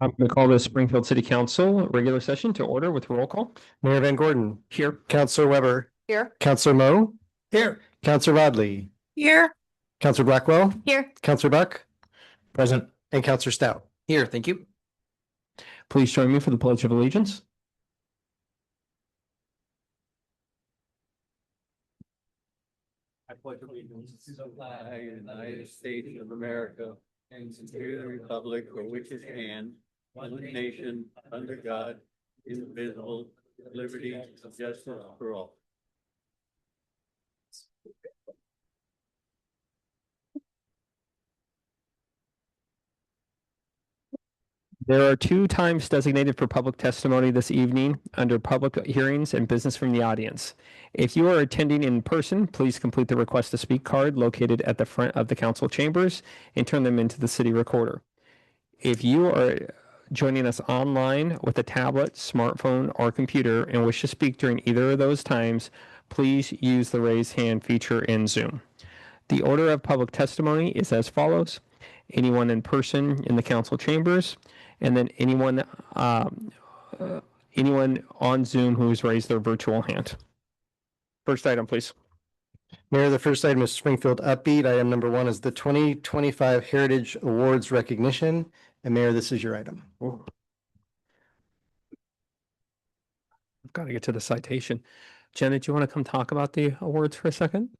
I'm going to call the Springfield City Council regular session to order with roll call. Mayor Van Gordon. Here. Counselor Weber. Here. Counselor Moe. Here. Counselor Rodley. Here. Counselor Blackwell. Here. Counselor Buck. Present. And Counselor Stout. Here, thank you. Please join me for the Pledge of Allegiance. I pledge allegiance to the flag of the United States of America and to the republic for which it stands, one nation, under God, indivisible, with liberty and justice for all. There are 2 times designated for public testimony this evening under public hearings and business from the audience. If you are attending in person, please complete the request to speak card located at the front of the council chambers and turn them into the city recorder. If you are joining us online with a tablet, smartphone, or computer and wish to speak during either of those times, please use the raise hand feature in Zoom. The order of public testimony is as follows: anyone in person in the council chambers, and then anyone on Zoom who has raised their virtual hand. First item, please. Mayor, the first item is Springfield Upbeat. Item number 1 is the 2025 Heritage Awards recognition. And Mayor, this is your item. I've got to get to the citation. Jenna, do you want to come talk about the awards for a second?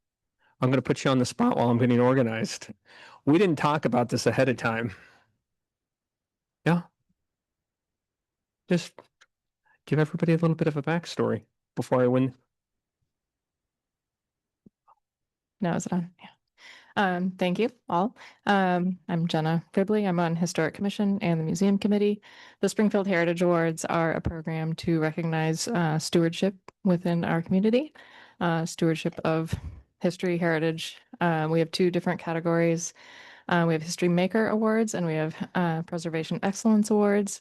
I'm going to put you on the spot while I'm getting organized. We didn't talk about this ahead of time. Yeah. Just give everybody a little bit of a backstory before I win. Now is it on? Yeah. Thank you all. I'm Jenna Fribley. I'm on Historic Commission and the Museum Committee. The Springfield Heritage Awards are a program to recognize stewardship within our community, stewardship of history, heritage. We have 2 different categories. We have History Maker Awards and we have Preservation Excellence Awards.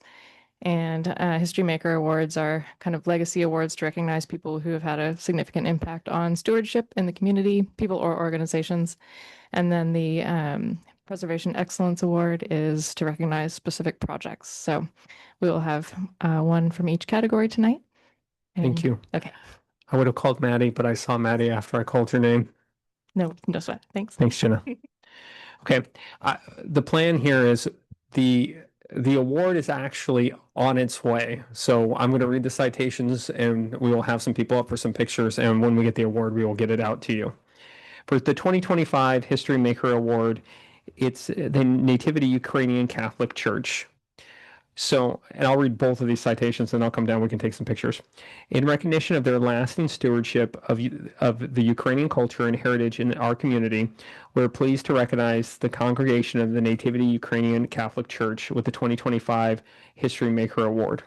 And History Maker Awards are kind of legacy awards to recognize people who have had a significant impact on stewardship in the community, people or organizations. And then the Preservation Excellence Award is to recognize specific projects. So we will have one from each category tonight. Thank you. Okay. I would have called Maddie, but I saw Maddie after I called her name. No sweat. Thanks. Thanks, Jenna. Okay. The plan here is the award is actually on its way. So I'm going to read the citations and we will have some people up for some pictures. And when we get the award, we will get it out to you. For the 2025 History Maker Award, it's the Nativity Ukrainian Catholic Church. So, and I'll read both of these citations and I'll come down, we can take some pictures. In recognition of their lasting stewardship of the Ukrainian culture and heritage in our community, we're pleased to recognize the congregation of the Nativity Ukrainian Catholic Church with the 2025 History Maker Award.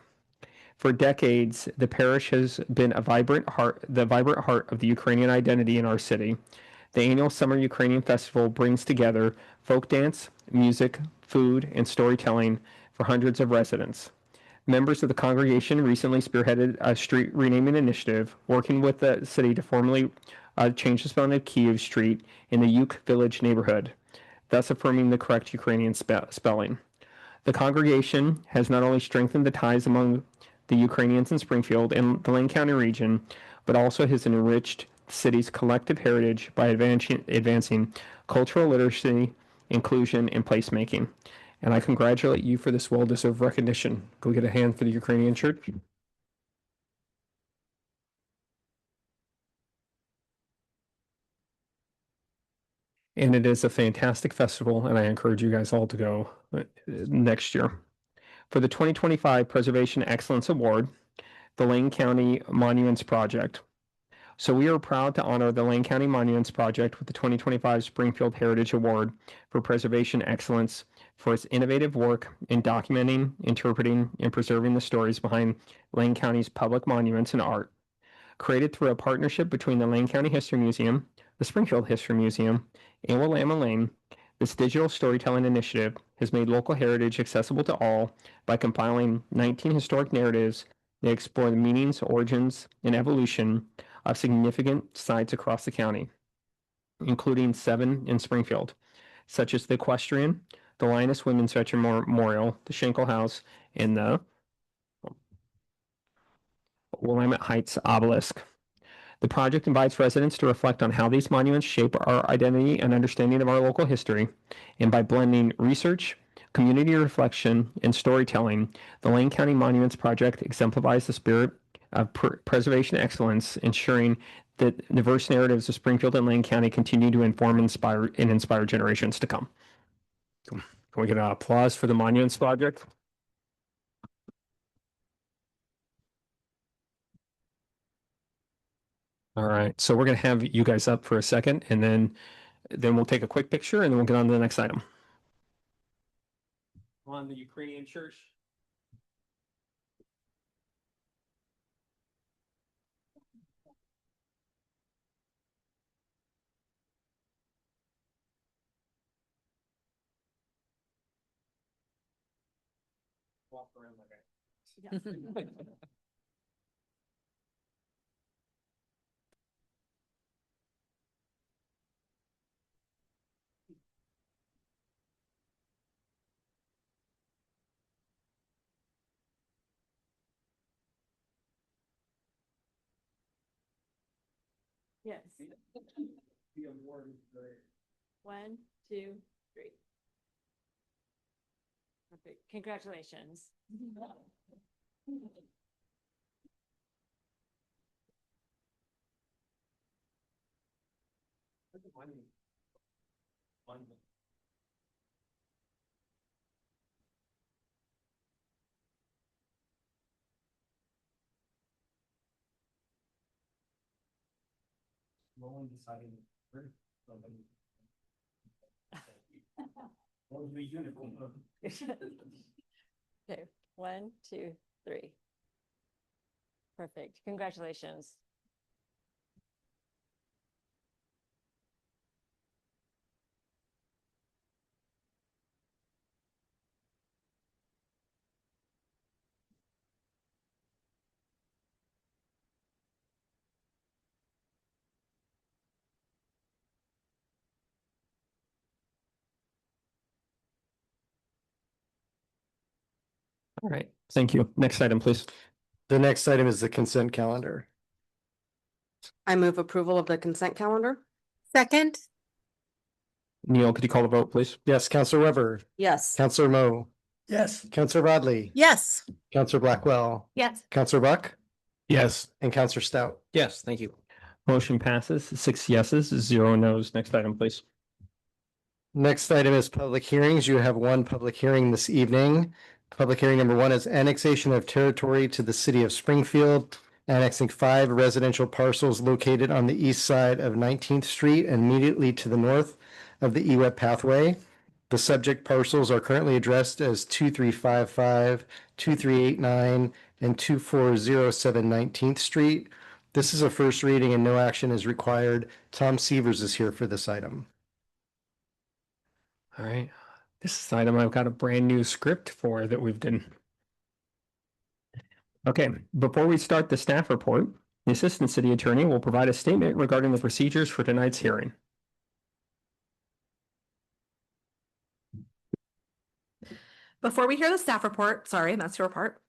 For decades, the parish has been the vibrant heart of the Ukrainian identity in our city. The annual Summer Ukrainian Festival brings together folk dance, music, food, and storytelling for hundreds of residents. Members of the congregation recently spearheaded a street renaming initiative, working with the city to formally change the spelling of Kyiv Street in the Yuk Village neighborhood, thus affirming the correct Ukrainian spelling. The congregation has not only strengthened the ties among the Ukrainians in Springfield and the Lane County region, but also has enriched the city's collective heritage by advancing cultural literacy, inclusion, and placemaking. And I congratulate you for this well-deserved recognition. Go get a hand for the Ukrainian church. And it is a fantastic festival, and I encourage you guys all to go next year. For the 2025 Preservation Excellence Award, the Lane County Monuments Project. So we are proud to honor the Lane County Monuments Project with the 2025 Springfield Heritage Award for Preservation Excellence for its innovative work in documenting, interpreting, and preserving the stories behind Lane County's public monuments and art. Created through a partnership between the Lane County History Museum, the Springfield History Museum, and Willamette Lane, this digital storytelling initiative has made local heritage accessible to all by compiling 19 historic narratives that explore the meanings, origins, and evolution of significant sites across the county, including 7 in Springfield, such as the Equestrian, the Lioness Women's Veteran Memorial, the Schenkel House, and the Willamette Heights Obelisk. The project invites residents to reflect on how these monuments shape our identity and understanding of our local history. And by blending research, community reflection, and storytelling, the Lane County Monuments Project exemplifies the spirit of preservation excellence, ensuring that diverse narratives of Springfield and Lane County continue to inform, inspire generations to come. Can we get an applause for the Monuments Project? All right, so we're going to have you guys up for a second, and then we'll take a quick picture, and then we'll get on to the next item. On the Ukrainian church. Walk around like Yes. 1, 2, 3. Perfect. Congratulations. Okay, 1, 2, 3. Perfect. Congratulations. All right, thank you. Next item, please. The next item is the consent calendar. I move approval of the consent calendar. Second, Neil, could you call the vote, please? Yes, Counselor Weber, Yes. Counselor Mo, Yes. Counselor Rodley, yes. Counselor Blackwell, Yes. Counselor Buck, Yes. and Counselor Stout. Yes, thank you. Motion passes, 6 yeses, 0 nos. Next item, please. Next item is public hearings. You have one public hearing this evening. Public hearing number 1 is annexation of territory to the city of Springfield, annexing 5 residential parcels located on the east side of 19th Street and immediately to the north of the EWEB pathway. The subject parcels are currently addressed as 2355, 2389, and 2407 19th Street. This is a first reading and no action is required. Tom Severs is here for this item. All right, this is the item I've got a brand new script for that we've done. Okay, before we start the staff report, the Assistant City Attorney will provide a statement regarding the procedures for tonight's hearing. Before we hear the staff report, sorry, that's your part.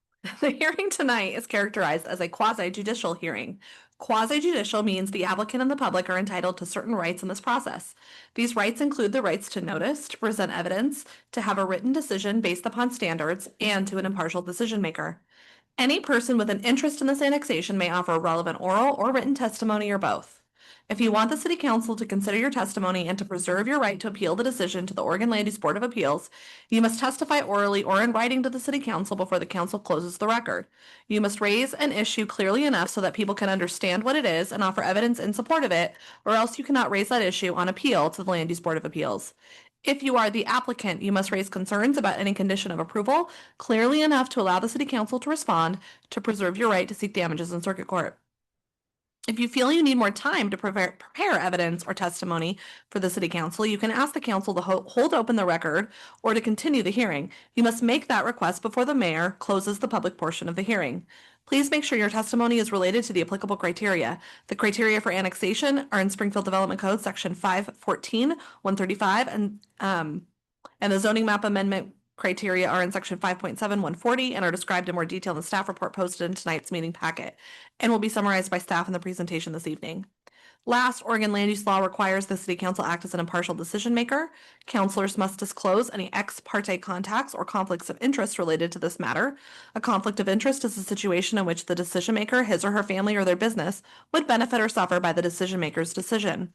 The hearing tonight is characterized as a quasi-judicial hearing. Quasi-judicial means the applicant and the public are entitled to certain rights in this process. These rights include the rights to notice, to present evidence, to have a written decision based upon standards, and to an impartial decision maker. Any person with an interest in this annexation may offer relevant oral or written testimony or both. If you want the City Council to consider your testimony and to preserve your right to appeal the decision to the Oregon Land Use Board of Appeals, you must testify orally or in writing to the City Council before the Council closes the record. You must raise an issue clearly enough so that people can understand what it is and offer evidence in support of it, or else you cannot raise that issue on appeal to the Land Use Board of Appeals. If you are the applicant, you must raise concerns about any condition of approval clearly enough to allow the City Council to respond to preserve your right to seek damages in circuit court. If you feel you need more time to prepare evidence or testimony for the City Council, you can ask the Council to hold open the record or to continue the hearing. You must make that request before the Mayor closes the public portion of the hearing. Please make sure your testimony is related to the applicable criteria. The criteria for annexation are in Springfield Development Code, Section 514, 135, and And the zoning map amendment criteria are in section 5.7 and are described in more detail in the staff report posted in tonight's meeting packet and will be summarized by staff in the presentation this evening. Last, Oregon land use law requires the city council act as an impartial decision maker. Councilors must disclose any ex parte contacts or conflicts of interest related to this matter. A conflict of interest is a situation in which the decision maker, his or her family, or their business would benefit or suffer by the decision maker's decision.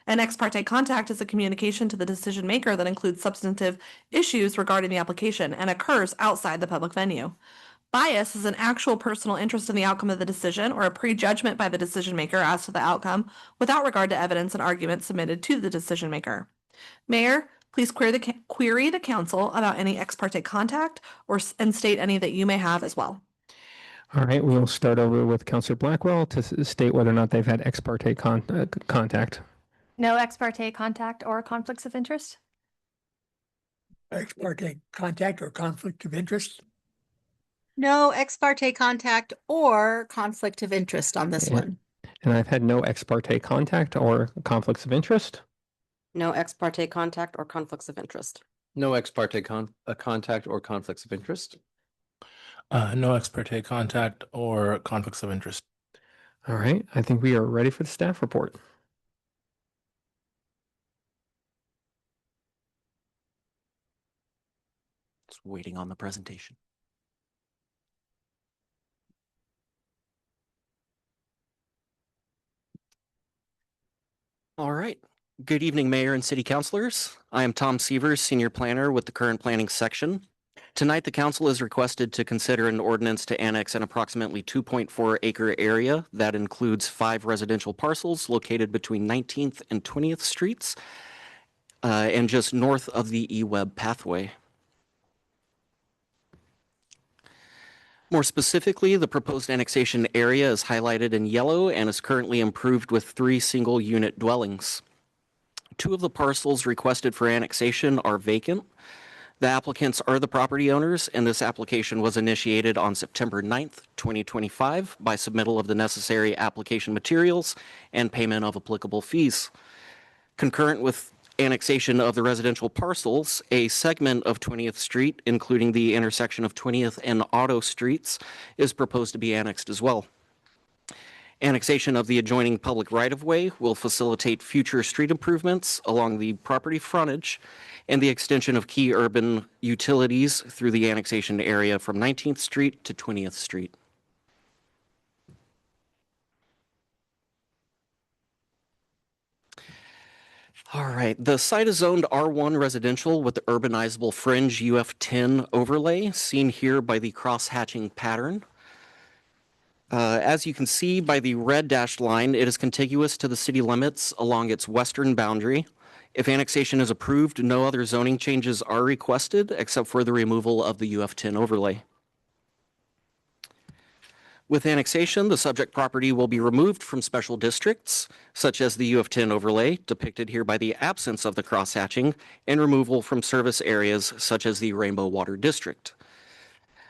An ex parte contact is a communication to the decision maker that includes substantive issues regarding the application and occurs outside the public venue. Bias is an actual personal interest in the outcome of the decision or a prejudgment by the decision maker as to the outcome without regard to evidence and arguments submitted to the decision maker. Mayor, please query the council about any ex parte contact and state any that you may have as well. All right, we'll start over with Councilor Blackwell to state whether or not they've had ex parte contact. No ex parte contact or conflicts of interest? Ex parte contact or conflict of interest? No ex parte contact or conflict of interest on this one. And I've had no ex parte contact or conflicts of interest. No ex parte contact or conflicts of interest. No ex parte contact or conflicts of interest. No ex parte contact or conflicts of interest. All right, I think we are ready for the staff report. Just waiting on the presentation. All right. Good evening, Mayor and City Councilors. I am Tom Sievers, Senior Planner with the Current Planning Section. Tonight, the Council is requested to consider an ordinance to annex an approximately 2.4-acre area that includes 5 residential parcels located between 19th and 20th Streets and just north of the E-Web pathway. More specifically, the proposed annexation area is highlighted in yellow and is currently improved with 3 single-unit dwellings. 2 of the parcels requested for annexation are vacant. The applicants are the property owners, and this application was initiated on September 9th, 2025 by submittal of the necessary application materials and payment of applicable fees. Concurrent with annexation of the residential parcels, a segment of 20th Street, including the intersection of 20th and Otto Streets, is proposed to be annexed as well. Annexation of the adjoining public right-of-way will facilitate future street improvements along the property frontage and the extension of key urban utilities through the annexation area from 19th Street to 20th Street. All right, the site is zoned R1 residential with the urbanizable fringe UF10 overlay, seen here by the cross-hatching pattern. As you can see by the red dashed line, it is contiguous to the city limits along its western boundary. If annexation is approved, no other zoning changes are requested except for the removal of the UF10 overlay. With annexation, the subject property will be removed from special districts, such as the UF10 overlay, depicted here by the absence of the crosshatching, and removal from service areas such as the Rainbow Water District.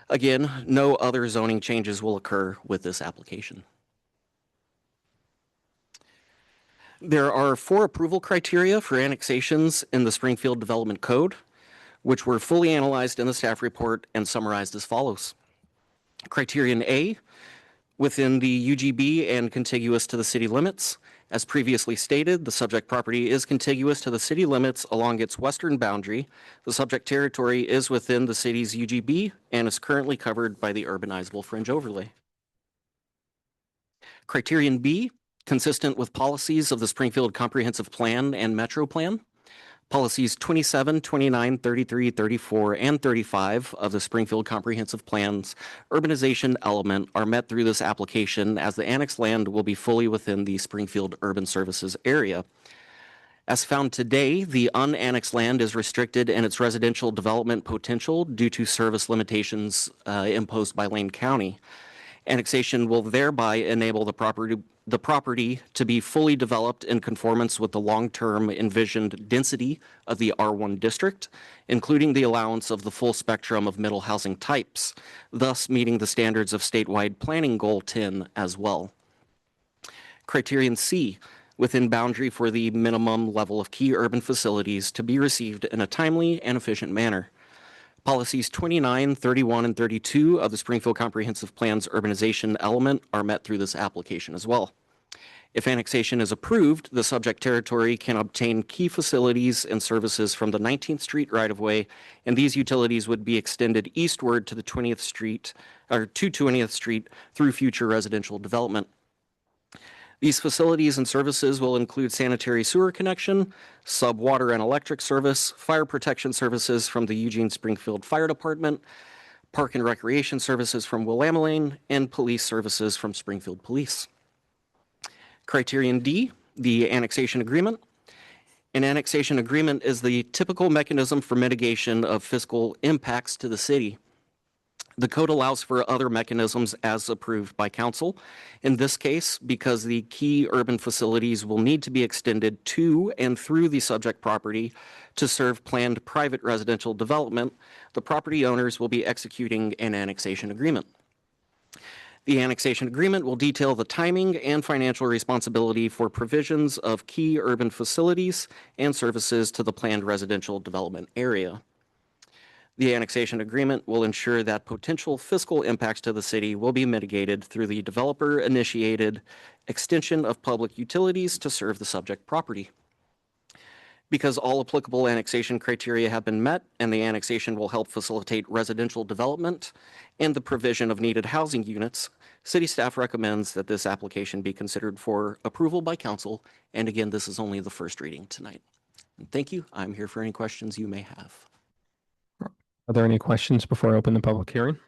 Again, no other zoning changes will occur with this application. There are 4 approval criteria for annexations in the Springfield Development Code, which were fully analyzed in the staff report and summarized as follows. Criterion A, within the UGB and contiguous to the city limits. As previously stated, the subject property is contiguous to the city limits along its western boundary. The subject territory is within the city's UGB and is currently covered by the urbanizable fringe overlay. Criterion B, consistent with policies of the Springfield Comprehensive Plan and Metro Plan. Policies 27, 29, 33, 34, and 35 of the Springfield Comprehensive Plan's urbanization element are met through this application, as the annexed land will be fully within the Springfield Urban Services area. As found today, the unannexed land is restricted in its residential development potential due to service limitations imposed by Lane County. Annexation will thereby enable the property to be fully developed in conformance with the long-term envisioned density of the R1 district, including the allowance of the full spectrum of middle housing types, thus meeting the standards of statewide planning goal 10 as well. Criterion C, within boundary for the minimum level of key urban facilities to be received in a timely and efficient manner. Policies 29, 31, and 32 of the Springfield Comprehensive Plan's urbanization element are met through this application as well. If annexation is approved, the subject territory can obtain key facilities and services from the 19th Street right-of-way, and these utilities would be extended eastward to the 20th Street, or to 20th Street through future residential development. These facilities and services will include sanitary sewer connection, sub-water and electric service, fire protection services from the Eugene Springfield Fire Department, park and recreation services from Willamette, and police services from Springfield Police. Criterion D, the annexation agreement. An annexation agreement is the typical mechanism for mitigation of fiscal impacts to the city. The code allows for other mechanisms as approved by council. In this case, because the key urban facilities will need to be extended to and through the subject property to serve planned private residential development, the property owners will be executing an annexation agreement. The annexation agreement will detail the timing and financial responsibility for provisions of key urban facilities and services to the planned residential development area. The annexation agreement will ensure that potential fiscal impacts to the city will be mitigated through the developer-initiated extension of public utilities to serve the subject property. Because all applicable annexation criteria have been met and the annexation will help facilitate residential development and the provision of needed housing units, city staff recommends that this application be considered for approval by council. And again, this is only the first reading tonight. And thank you. I'm here for any questions you may have. Are there any questions before I open the public hearing?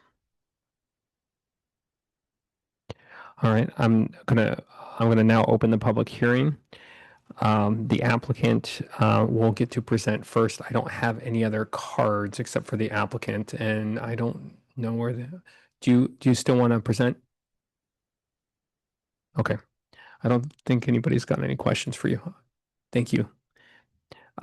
All right, I'm gonna now open the public hearing. The applicant will get to present first. I don't have any other cards except for the applicant, and I don't know where do you still want to present? Okay. I don't think anybody's got any questions for you. Thank you.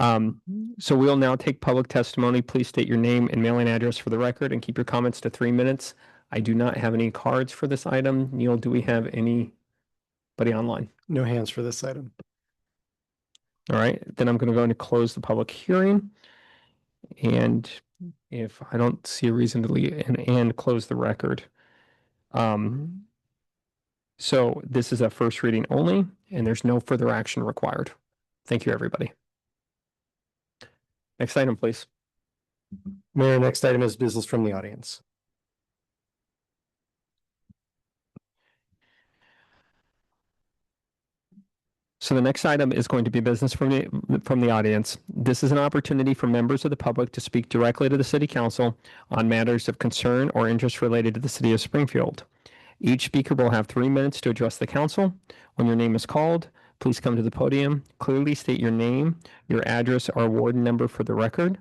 So we'll now take public testimony. Please state your name and mailing address for the record and keep your comments to 3 minutes. I do not have any cards for this item. Neil, do we have anybody online? No hands for this item. All right, then I'm going to go and close the public hearing. And if I don't see a reason to leave and close the record. So this is a first reading only, and there's no further action required. Thank you, everybody. Next item, please. Mayor, next item is business from the audience. So the next item is going to be business from the audience. This is an opportunity for members of the public to speak directly to the city council on matters of concern or interest related to the city of Springfield. Each speaker will have 3 minutes to address the council. When your name is called, please come to the podium, clearly state your name, your address, or warden number for the record.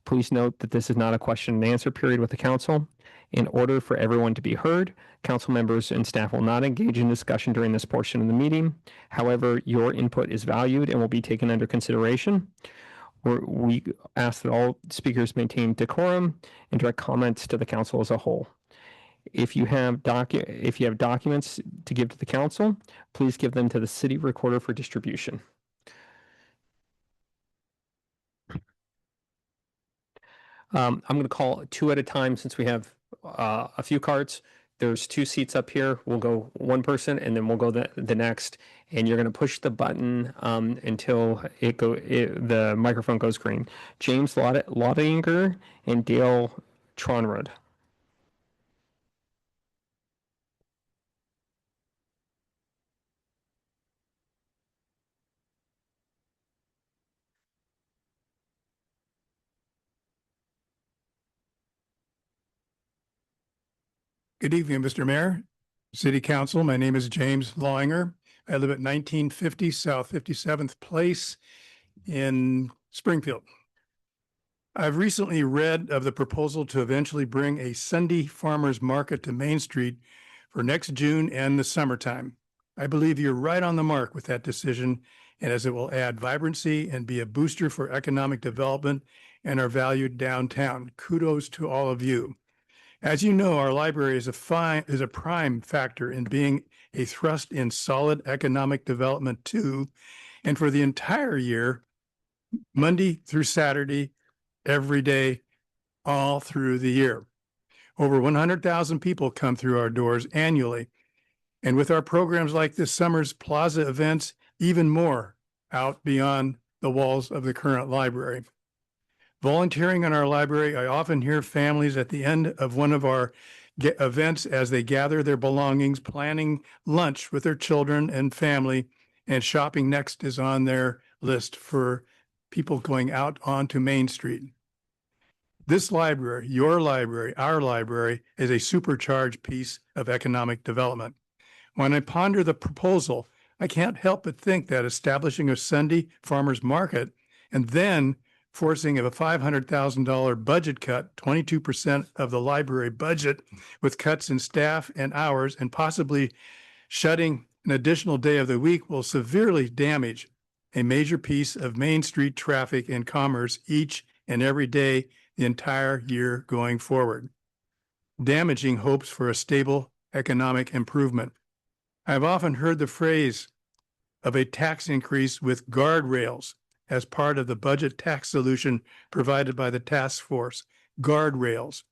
Please note that this is not a question and answer period with the council. In order for everyone to be heard, council members and staff will not engage in discussion during this portion of the meeting. However, your input is valued and will be taken under consideration. We ask that all speakers maintain decorum and direct comments to the council as a whole. If you have documents to give to the council, please give them to the city recorder for distribution. I'm going to call 2 at a time since we have a few cards. There's 2 seats up here. We'll go one person and then we'll go the next. And you're going to push the button until the microphone goes green. James Lottinger and Dale Tronrud. Good evening, Mr. Mayor, City Council. My name is James Loinger. I live at 1950 South 57th Place in Springfield. I've recently read of the proposal to eventually bring a Sunday farmers market to Main Street for next June and the summertime. I believe you're right on the mark with that decision, and as it will add vibrancy and be a booster for economic development and our valued downtown. Kudos to all of you. As you know, our library is a prime factor in being a thrust in solid economic development too. And for the entire year, Monday through Saturday, every day, all through the year. Over 100,000 people come through our doors annually. And with our programs like this summer's Plaza events, even more out beyond the walls of the current library. Volunteering in our library, I often hear families at the end of one of our events as they gather their belongings, planning lunch with their children and family, and shopping next is on their list for people going out onto Main Street. This library, your library, our library, is a supercharged piece of economic development. When I ponder the proposal, I can't help but think that establishing a Sunday farmers market and then forcing a $500,000 budget cut, 22% of the library budget, with cuts in staff and hours, and possibly shutting an additional day of the week will severely damage a major piece of Main Street traffic and commerce each and every day the entire year going forward, damaging hopes for a stable economic improvement. I've often heard the phrase of a tax increase with guardrails as part of the budget tax solution provided by the task force. Guardrails.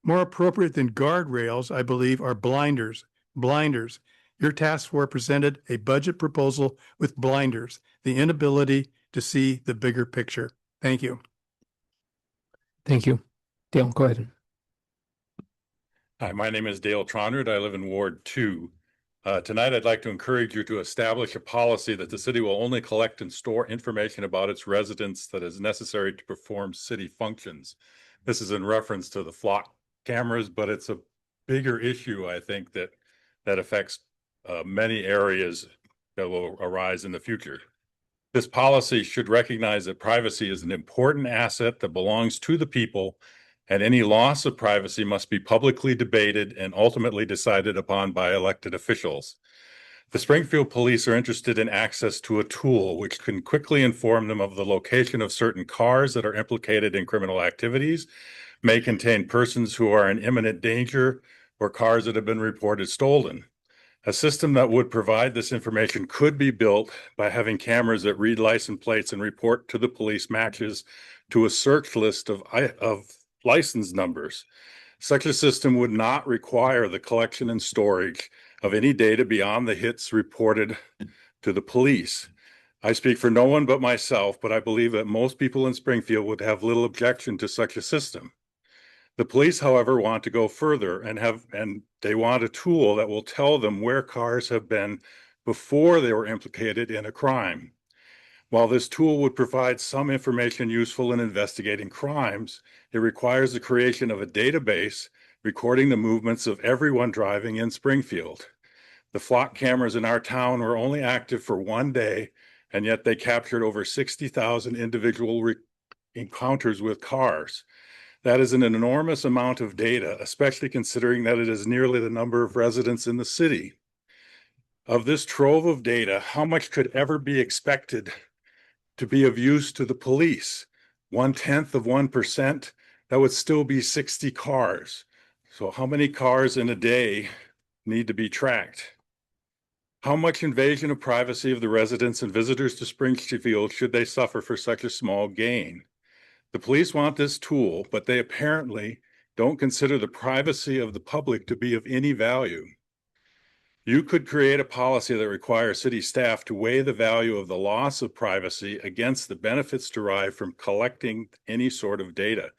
More appropriate than guardrails, I believe, are blinders. Blinders. Your task force presented a budget proposal with blinders, the inability to see the bigger picture. Thank you. Thank you. Dale, go ahead. Hi, my name is Dale Tronard. I live in Ward 2. Tonight, I'd like to encourage you to establish a policy that the city will only collect and store information about its residents that is necessary to perform city functions. This is in reference to the flock cameras, but it's a bigger issue, I think, that affects many areas that will arise in the future. This policy should recognize that privacy is an important asset that belongs to the people, and any loss of privacy must be publicly debated and ultimately decided upon by elected officials. The Springfield Police are interested in access to a tool which can quickly inform them of the location of certain cars that are implicated in criminal activities, may contain persons who are in imminent danger, or cars that have been reported stolen. A system that would provide this information could be built by having cameras that read license plates and report to the police matches to a search list of license numbers. Such a system would not require the collection and storage of any data beyond the hits reported to the police. I speak for no one but myself, but I believe that most people in Springfield would have little objection to such a system. The police, however, want to go further and they want a tool that will tell them where cars have been before they were implicated in a crime. While this tool would provide some information useful in investigating crimes, it requires the creation of a database recording the movements of everyone driving in Springfield. The flock cameras in our town were only active for one day, and yet they captured over 60,000 individual encounters with cars. That is an enormous amount of data, especially considering that it is nearly the number of residents in the city. Of this trove of data, how much could ever be expected to be of use to the police? 0.1%, that would still be 60 cars. So how many cars in a day need to be tracked? How much invasion of privacy of the residents and visitors to Springfield should they suffer for such a small gain? The police want this tool, but they apparently don't consider the privacy of the public to be of any value. You could create a policy that requires city staff to weigh the value of the loss of privacy against the benefits derived from collecting any sort of data.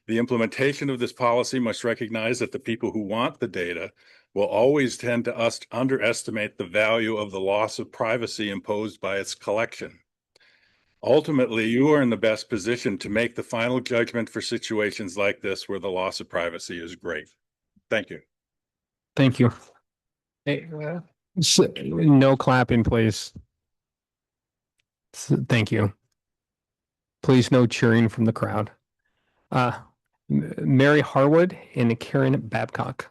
The implementation of this policy must recognize that the people who want the data will always tend to underestimate the value of the loss of privacy imposed by its collection. Ultimately, you are in the best position to make the final judgment for situations like this where the loss of privacy is great. Thank you. Thank you. Hey, no clapping, please. Thank you. Please, no cheering from the crowd. Mary Harwood and Karen Babcock.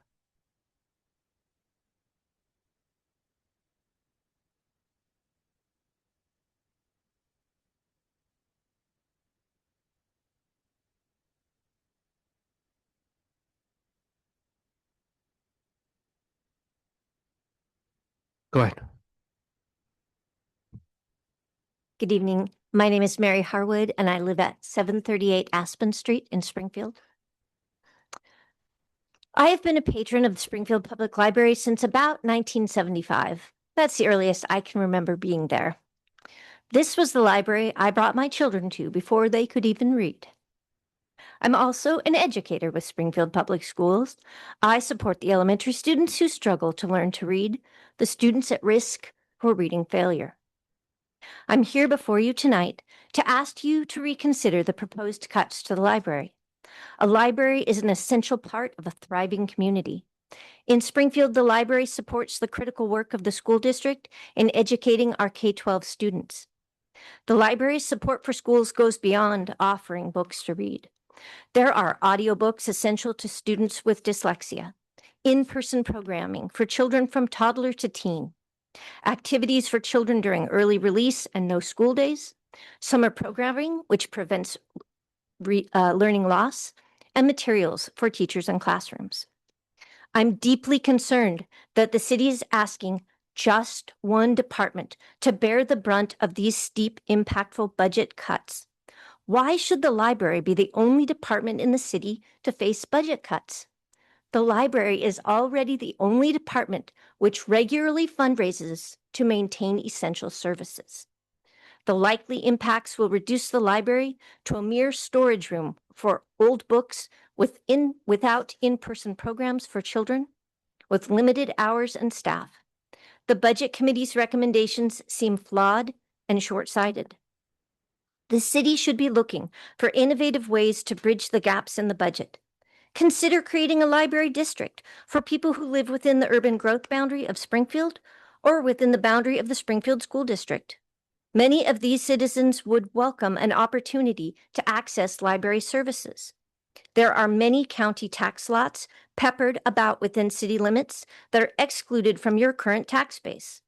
Go ahead. Good evening. My name is Mary Harwood, and I live at 738 Aspen Street in Springfield. I have been a patron of the Springfield Public Library since about 1975. That's the earliest I can remember being there. This was the library I brought my children to before they could even read. I'm also an educator with Springfield Public Schools. I support the elementary students who struggle to learn to read, the students at risk for reading failure. I'm here before you tonight to ask you to reconsider the proposed cuts to the library. A library is an essential part of a thriving community. In Springfield, the library supports the critical work of the school district in educating our K-12 students. The library's support for schools goes beyond offering books to read. There are audiobooks essential to students with dyslexia, in-person programming for children from toddler to teen, activities for children during early release and no school days, summer programming, which prevents learning loss, and materials for teachers and classrooms. I'm deeply concerned that the city is asking just one department to bear the brunt of these steep, impactful budget cuts. Why should the library be the only department in the city to face budget cuts? The library is already the only department which regularly fundraises to maintain essential services. The likely impacts will reduce the library to a mere storage room for old books without in-person programs for children, with limited hours and staff. The Budget Committee's recommendations seem flawed and short-sighted. The city should be looking for innovative ways to bridge the gaps in the budget. Consider creating a library district for people who live within the urban growth boundary of Springfield or within the boundary of the Springfield School District. Many of these citizens would welcome an opportunity to access library services. There are many county tax lots peppered about within city limits that are excluded from your current tax base.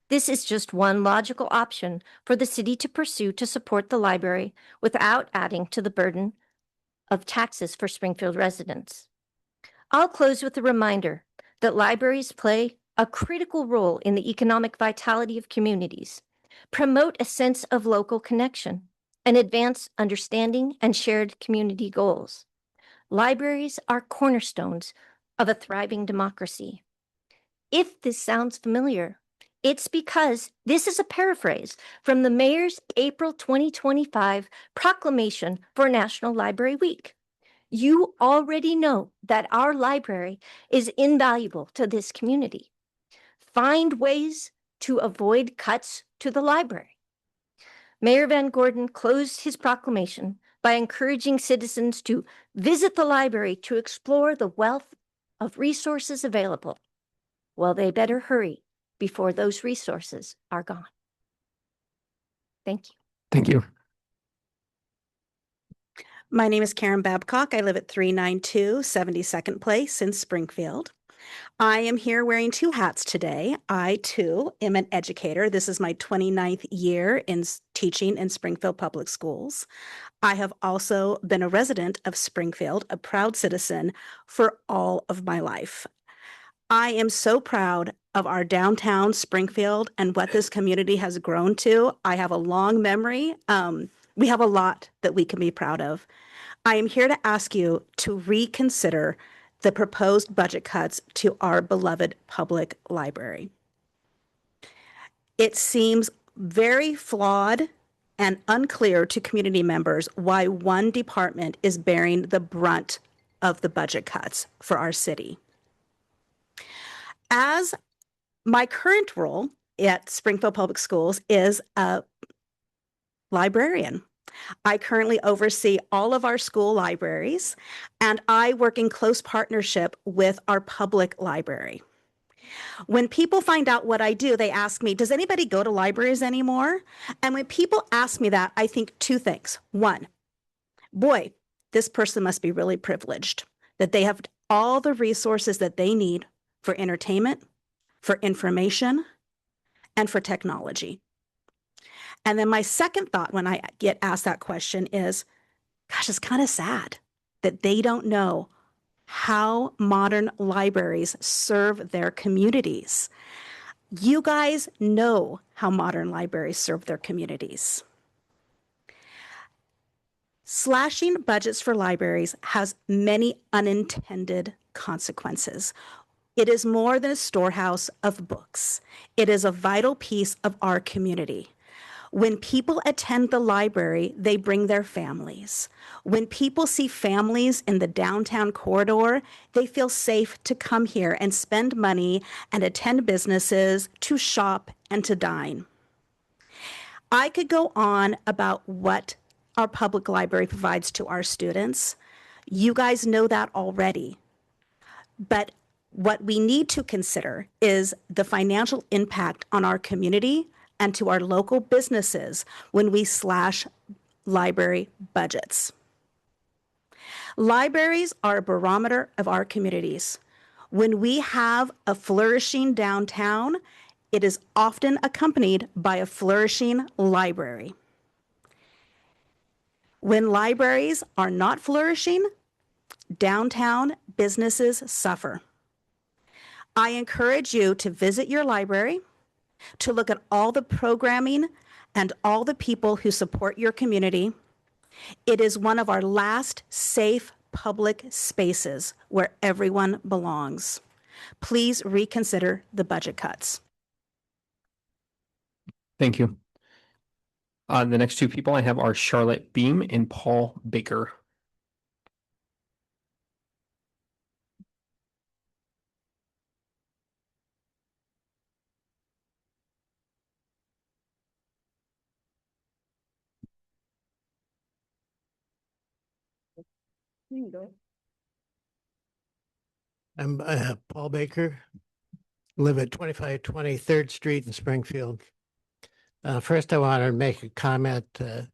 This is just one logical option for the city to pursue to support the library without adding to the burden of taxes for Springfield residents. I'll close with a reminder that libraries play a critical role in the economic vitality of communities, promote a sense of local connection, and advance understanding and shared community goals. Libraries are cornerstones of a thriving democracy. If this sounds familiar, it's because this is a paraphrase from the mayor's April 2025 proclamation for National Library Week. You already know that our library is invaluable to this community. Find ways to avoid cuts to the library. Mayor Van Gordon closed his proclamation by encouraging citizens to visit the library to explore the wealth of resources available. Well, they better hurry before those resources are gone. Thank you. Thank you. My name is Karen Babcock. I live at 392 72nd Place in Springfield. I am here wearing two hats today. I, too, am an educator. This is my 29th year in teaching in Springfield Public Schools. I have also been a resident of Springfield, a proud citizen, for all of my life. I am so proud of our downtown Springfield and what this community has grown to. I have a long memory. We have a lot that we can be proud of. I am here to ask you to reconsider the proposed budget cuts to our beloved public library. It seems very flawed and unclear to community members why one department is bearing the brunt of the budget cuts for our city. As my current role at Springfield Public Schools is a librarian. I currently oversee all of our school libraries, and I work in close partnership with our public library. When people find out what I do, they ask me, does anybody go to libraries anymore? And when people ask me that, I think two things. One, boy, this person must be really privileged, that they have all the resources that they need for entertainment, for information, and for technology. And then my second thought when I get asked that question is, gosh, it's kind of sad that they don't know how modern libraries serve their communities. You guys know how modern libraries serve their communities. Slashing budgets for libraries has many unintended consequences. It is more than a storehouse of books. It is a vital piece of our community. When people attend the library, they bring their families. When people see families in the downtown corridor, they feel safe to come here and spend money and attend businesses, to shop and to dine. I could go on about what our public library provides to our students. You guys know that already. But what we need to consider is the financial impact on our community and to our local businesses when we slash library budgets. Libraries are a barometer of our communities. When we have a flourishing downtown, it is often accompanied by a flourishing library. When libraries are not flourishing, downtown businesses suffer. I encourage you to visit your library, to look at all the programming and all the people who support your community. It is one of our last safe public spaces where everyone belongs. Please reconsider the budget cuts. Thank you. The next two people I have are Charlotte Beam and Paul Baker. I'm Paul Baker, live at 2520 3rd Street in Springfield. First, I want to make a comment. The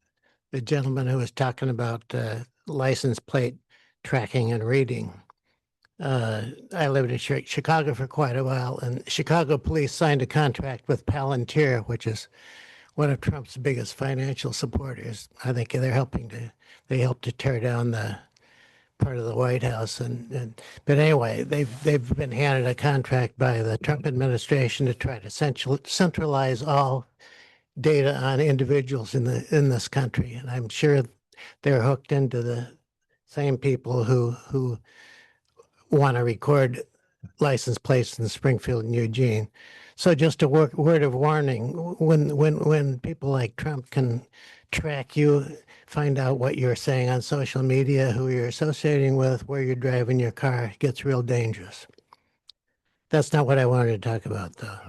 gentleman who was talking about license plate tracking and reading. I lived in Chicago for quite a while, and Chicago police signed a contract with Palantir, which is one of Trump's biggest financial supporters. I think they helped to tear down the part of the White House, but anyway, they've been handed a contract by the Trump administration to try to centralize all data on individuals in this country, and I'm sure they're hooked into the same people who want to record license plates in Springfield and Eugene. So just a word of warning: when people like Trump can track you, find out what you're saying on social media, who you're associating with, where you're driving your car, it gets real dangerous. That's not what I wanted to talk about, though.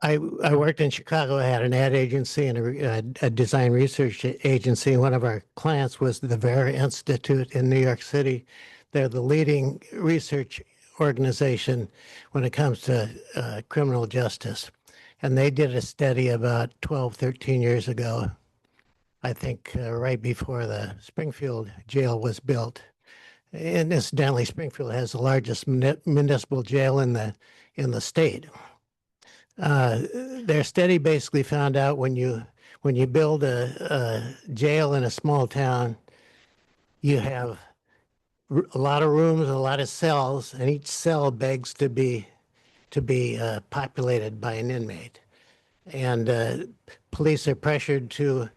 I worked in Chicago. I had an ad agency and a design research agency. One of our clients was the Vera Institute in New York City. They're the leading research organization when it comes to criminal justice. And they did a study about 12, 13 years ago, I think right before the Springfield jail was built. And incidentally, Springfield has the largest municipal jail in the state. Their study basically found out when you build a jail in a small town, you have a lot of rooms, a lot of cells, and each cell begs to be populated by an inmate. And police are pressured to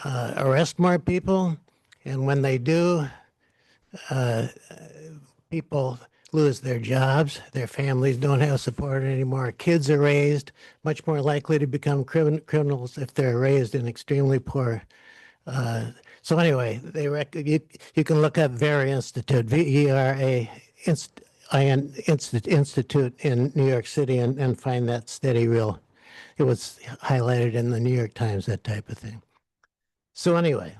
arrest more people, and when they do, people lose their jobs, their families don't have support anymore. Kids are raised much more likely to become criminals if they're raised in extremely poor. So anyway, you can look up Vera Institute, VERA Institute in New York City and find that study it was highlighted in the New York Times, that type of thing. So anyway,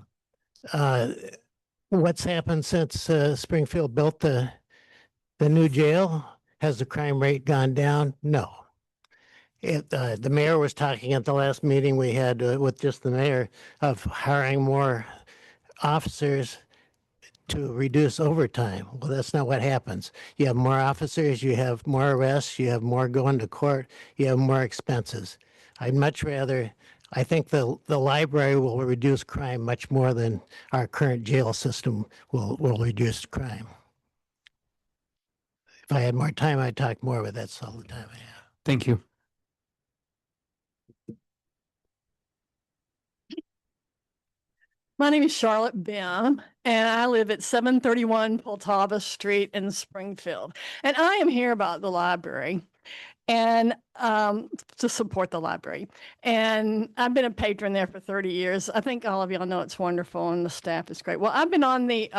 what's happened since Springfield built the new jail? Has the crime rate gone down? No. The mayor was talking at the last meeting we had with just the mayor of hiring more officers to reduce overtime. Well, that's not what happens. You have more officers, you have more arrests, you have more going to court, you have more expenses. I think the library will reduce crime much more than our current jail system will reduce crime. If I had more time, I'd talk more, but that's all the time I have. Thank you. My name is Charlotte Bim, and I live at 731 Poltava Street in Springfield. And I am here about the library and to support the library. And I've been a patron there for 30 years. I think all of y'all know it's wonderful and the staff is great. Well, I've been on the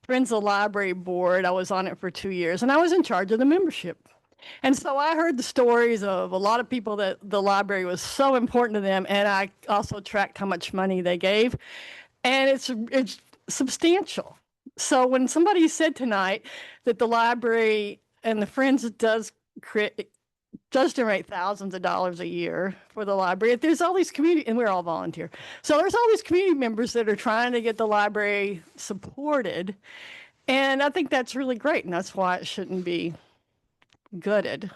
Friends of the Library board. I was on it for 2 years, and I was in charge of the membership. And so I heard the stories of a lot of people that the library was so important to them, and I also tracked how much money they gave. And it's substantial. So when somebody said tonight that the library and the Friends does generate thousands of dollars a year for the library, there's all these community, and we're all volunteer. So there's all these community members that are trying to get the library supported. And I think that's really great. And that's why it shouldn't be gutted.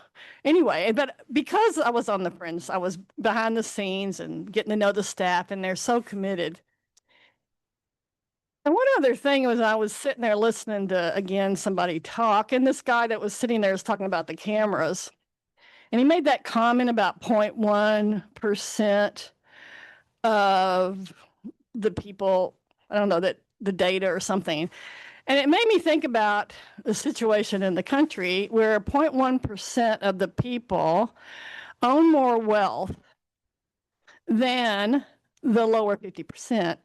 Anyway, but because I was on the Friends, I was behind the scenes and getting to know the staff, and they're so committed. And one other thing was I was sitting there listening to, again, somebody talk, and this guy that was sitting there was talking about the cameras. And he made that comment about 0.1% of the people, I don't know, that the data or something. And it made me think about the situation in the country where 0.1% of the people own more wealth than the lower 50%.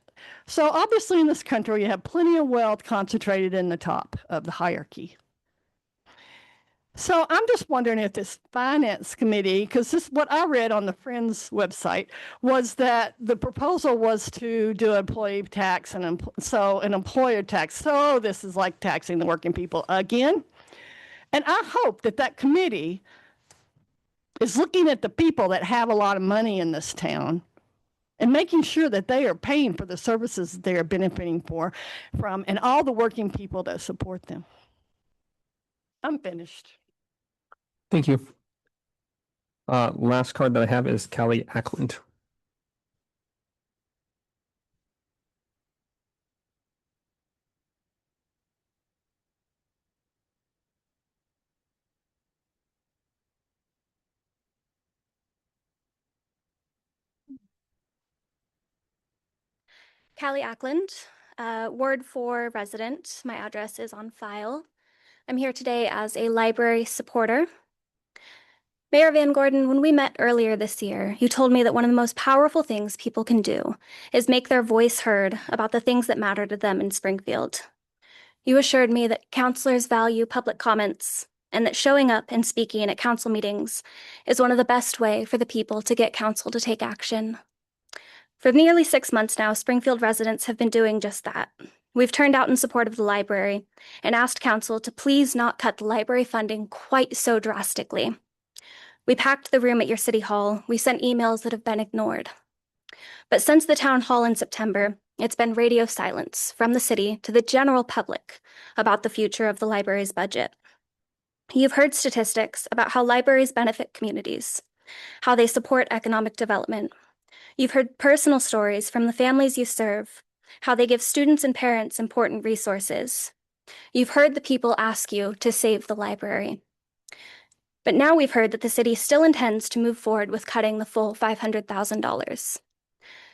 So obviously in this country, you have plenty of wealth concentrated in the top of the hierarchy. So I'm just wondering if this finance committee, because this what I read on the Friends website was that the proposal was to do employee tax and an employer tax. So this is like taxing the working people again. And I hope that that committee is looking at the people that have a lot of money in this town and making sure that they are paying for the services they are benefiting from, and all the working people that support them. I'm finished. Thank you. Last card that I have is Callie Ackland. Callie Ackland, Ward 4 resident. My address is on file. I'm here today as a library supporter. Mayor Van Gordon, when we met earlier this year, you told me that one of the most powerful things people can do is make their voice heard about the things that matter to them in Springfield. You assured me that councilors value public comments and that showing up and speaking at council meetings is one of the best ways for the people to get council to take action. For nearly 6 months now, Springfield residents have been doing just that. We've turned out in support of the library and asked council to please not cut the library funding quite so drastically. We packed the room at your city hall. We sent emails that have been ignored. But since the town hall in September, it's been radio silence from the city to the general public about the future of the library's budget. You've heard statistics about how libraries benefit communities, how they support economic development. You've heard personal stories from the families you serve, how they give students and parents important resources. You've heard the people ask you to save the library. But now we've heard that the city still intends to move forward with cutting the full $500,000.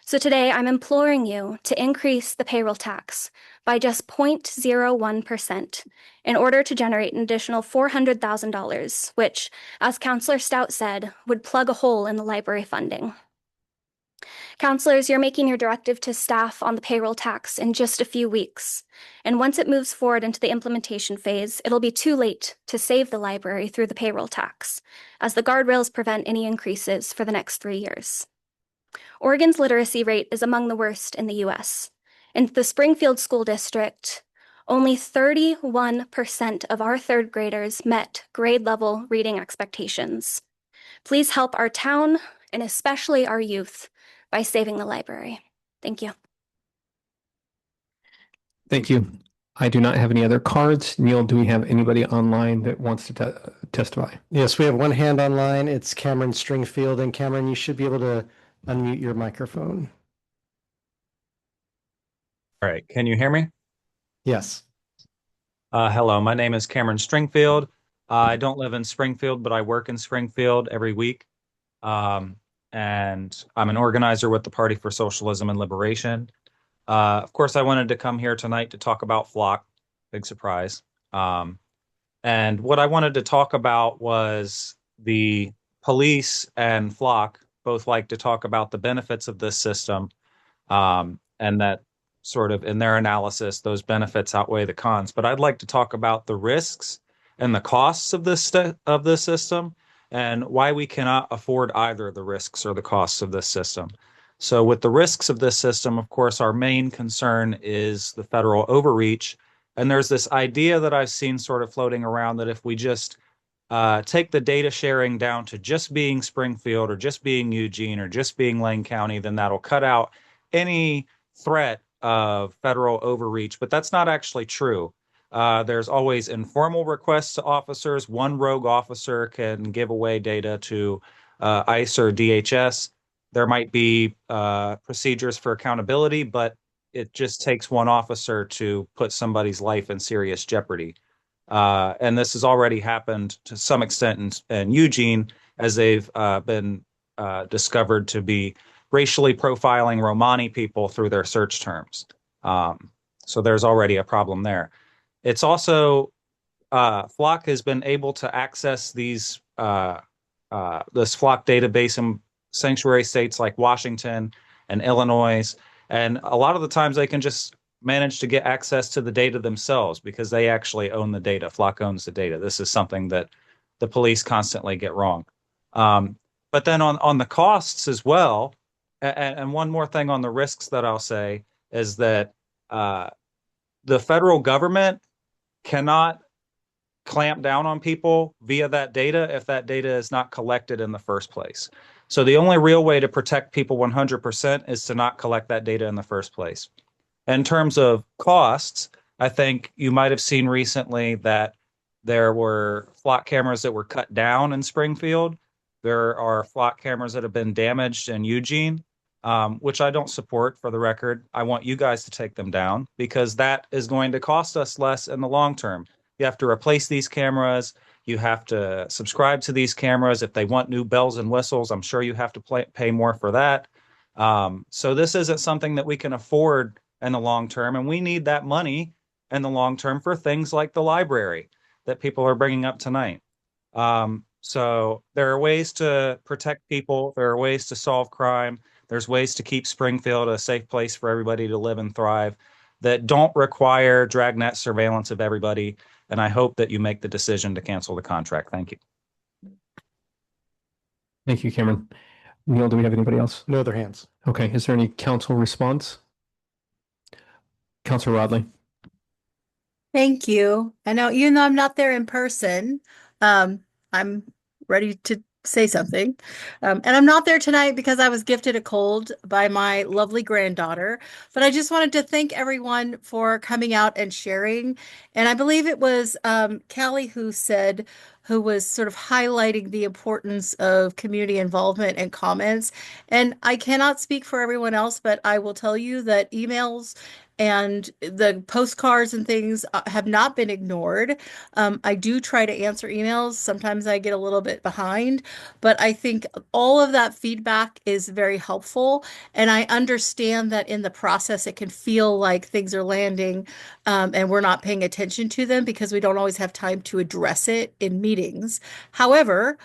So today I'm imploring you to increase the payroll tax by just 0.01% in order to generate an additional $400,000, which, as Councillor Stout said, would plug a hole in the library funding. Councilors, you're making your directive to staff on the payroll tax in just a few weeks. And once it moves forward into the implementation phase, it'll be too late to save the library through the payroll tax, as the guardrails prevent any increases for the next 3 years. Oregon's literacy rate is among the worst in the US. In the Springfield School District, only 31% of our third graders met grade level reading expectations. Please help our town and especially our youth by saving the library. Thank you. Thank you. I do not have any other cards. Neil, do we have anybody online that wants to testify? Yes, we have one hand online. It's Cameron Stringfield. And Cameron, you should be able to unmute your microphone. All right. Can you hear me? Yes. Hello, my name is Cameron Stringfield. I don't live in Springfield, but I work in Springfield every week. And I'm an organizer with the Party for Socialism and Liberation. Of course, I wanted to come here tonight to talk about Flock. Big surprise. And what I wanted to talk about was the police and Flock both like to talk about the benefits of this system, and that sort of in their analysis, those benefits outweigh the cons. But I'd like to talk about the risks and the costs of this system and why we cannot afford either the risks or the costs of this system. So with the risks of this system, of course, our main concern is the federal overreach. And there's this idea that I've seen sort of floating around that if we just take the data sharing down to just being Springfield or just being Eugene or just being Lane County, then that'll cut out any threat of federal overreach. But that's not actually true. There's always informal requests to officers. One rogue officer can give away data to ICE or DHS. There might be procedures for accountability, but it just takes one officer to put somebody's life in serious jeopardy. And this has already happened to some extent in Eugene, as they've been discovered to be racially profiling Romani people through their search terms. So there's already a problem there. It's also, Flock has been able to access these this Flock database in sanctuary states like Washington and Illinois. And a lot of the times they can just manage to get access to the data themselves because they actually own the data. Flock owns the data. This is something that the police constantly get wrong. But then on the costs as well, and one more thing on the risks that I'll say is that the federal government cannot clamp down on people via that data if that data is not collected in the first place. So the only real way to protect people 100% is to not collect that data in the first place. In terms of costs, I think you might have seen recently that there were Flock cameras that were cut down in Springfield. There are Flock cameras that have been damaged in Eugene, which I don't support, for the record. I want you guys to take them down because that is going to cost us less in the long term. You have to replace these cameras. You have to subscribe to these cameras. If they want new bells and whistles, I'm sure you have to pay more for that. So this isn't something that we can afford in the long term. And we need that money in the long term for things like the library that people are bringing up tonight. So there are ways to protect people. There are ways to solve crime. There's ways to keep Springfield a safe place for everybody to live and thrive that don't require dragnet surveillance of everybody. And I hope that you make the decision to cancel the contract. Thank you. Thank you, Cameron. Neil, do we have anybody else? No other hands. Okay, is there any council response? Councilor Rodley. Thank you. I know, even though I'm not there in person, I'm ready to say something. And I'm not there tonight because I was gifted a cold by my lovely granddaughter. But I just wanted to thank everyone for coming out and sharing. And I believe it was Callie who was sort of highlighting the importance of community involvement and comments. And I cannot speak for everyone else, but I will tell you that emails and the postcards and things have not been ignored. I do try to answer emails. Sometimes I get a little bit behind, but I think all of that feedback is very helpful. And I understand that in the process, it can feel like things are landing and we're not paying attention to them because we don't always have time to address it in meetings. However,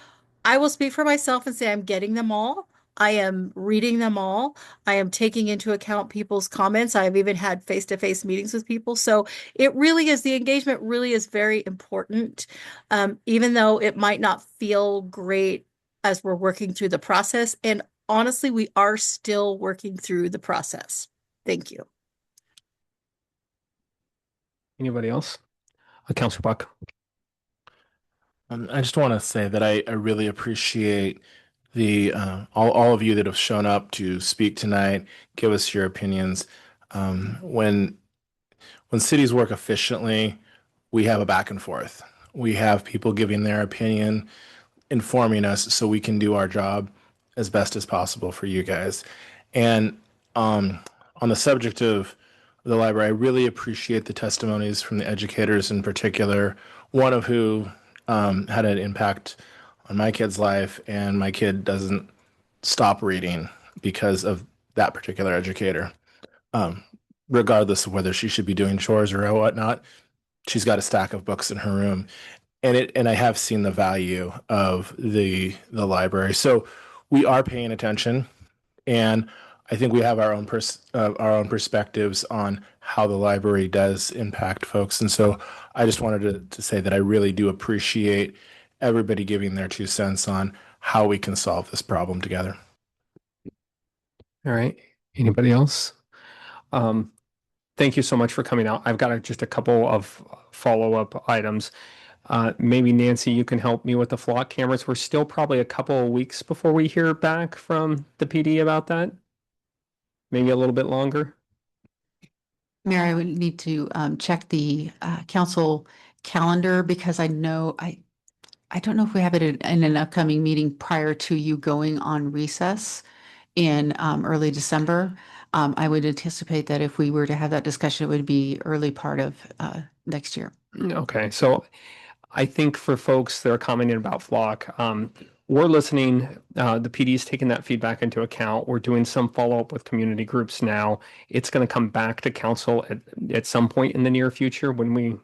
I will speak for myself and say I'm getting them all. I am reading them all. I am taking into account people's comments. I've even had face-to-face meetings with people. So it really is, the engagement really is very important, even though it might not feel great as we're working through the process. And honestly, we are still working through the process. Thank you. Anybody else? Councilor Buck. I just want to say that I really appreciate the all of you that have shown up to speak tonight, give us your opinions. When cities work efficiently, we have a back and forth. We have people giving their opinion, informing us so we can do our job as best as possible for you guys. And on the subject of the library, I really appreciate the testimonies from the educators in particular, one of who had an impact on my kid's life, and my kid doesn't stop reading because of that particular educator. Regardless of whether she should be doing chores or whatnot, she's got a stack of books in her room, and I have seen the value of the library. So we are paying attention, and I think we have our own perspectives on how the library does impact folks. And so I just wanted to say that I really do appreciate everybody giving their 2 cents on how we can solve this problem together. All right. Anybody else? Thank you so much for coming out. I've got just a couple of follow-up items. Maybe Nancy, you can help me with the flock cameras. We're still probably a couple of weeks before we hear back from the PD about that. Maybe a little bit longer. Mayor, I would need to check the council calendar because I don't know if we have it in an upcoming meeting prior to you going on recess in early December. I would anticipate that if we were to have that discussion, it would be early part of next year. Okay, so I think for folks that are commenting about flock, we're listening. The PD's taking that feedback into account. We're doing some follow-up with community groups now. It's going to come back to council at some point in the near future when we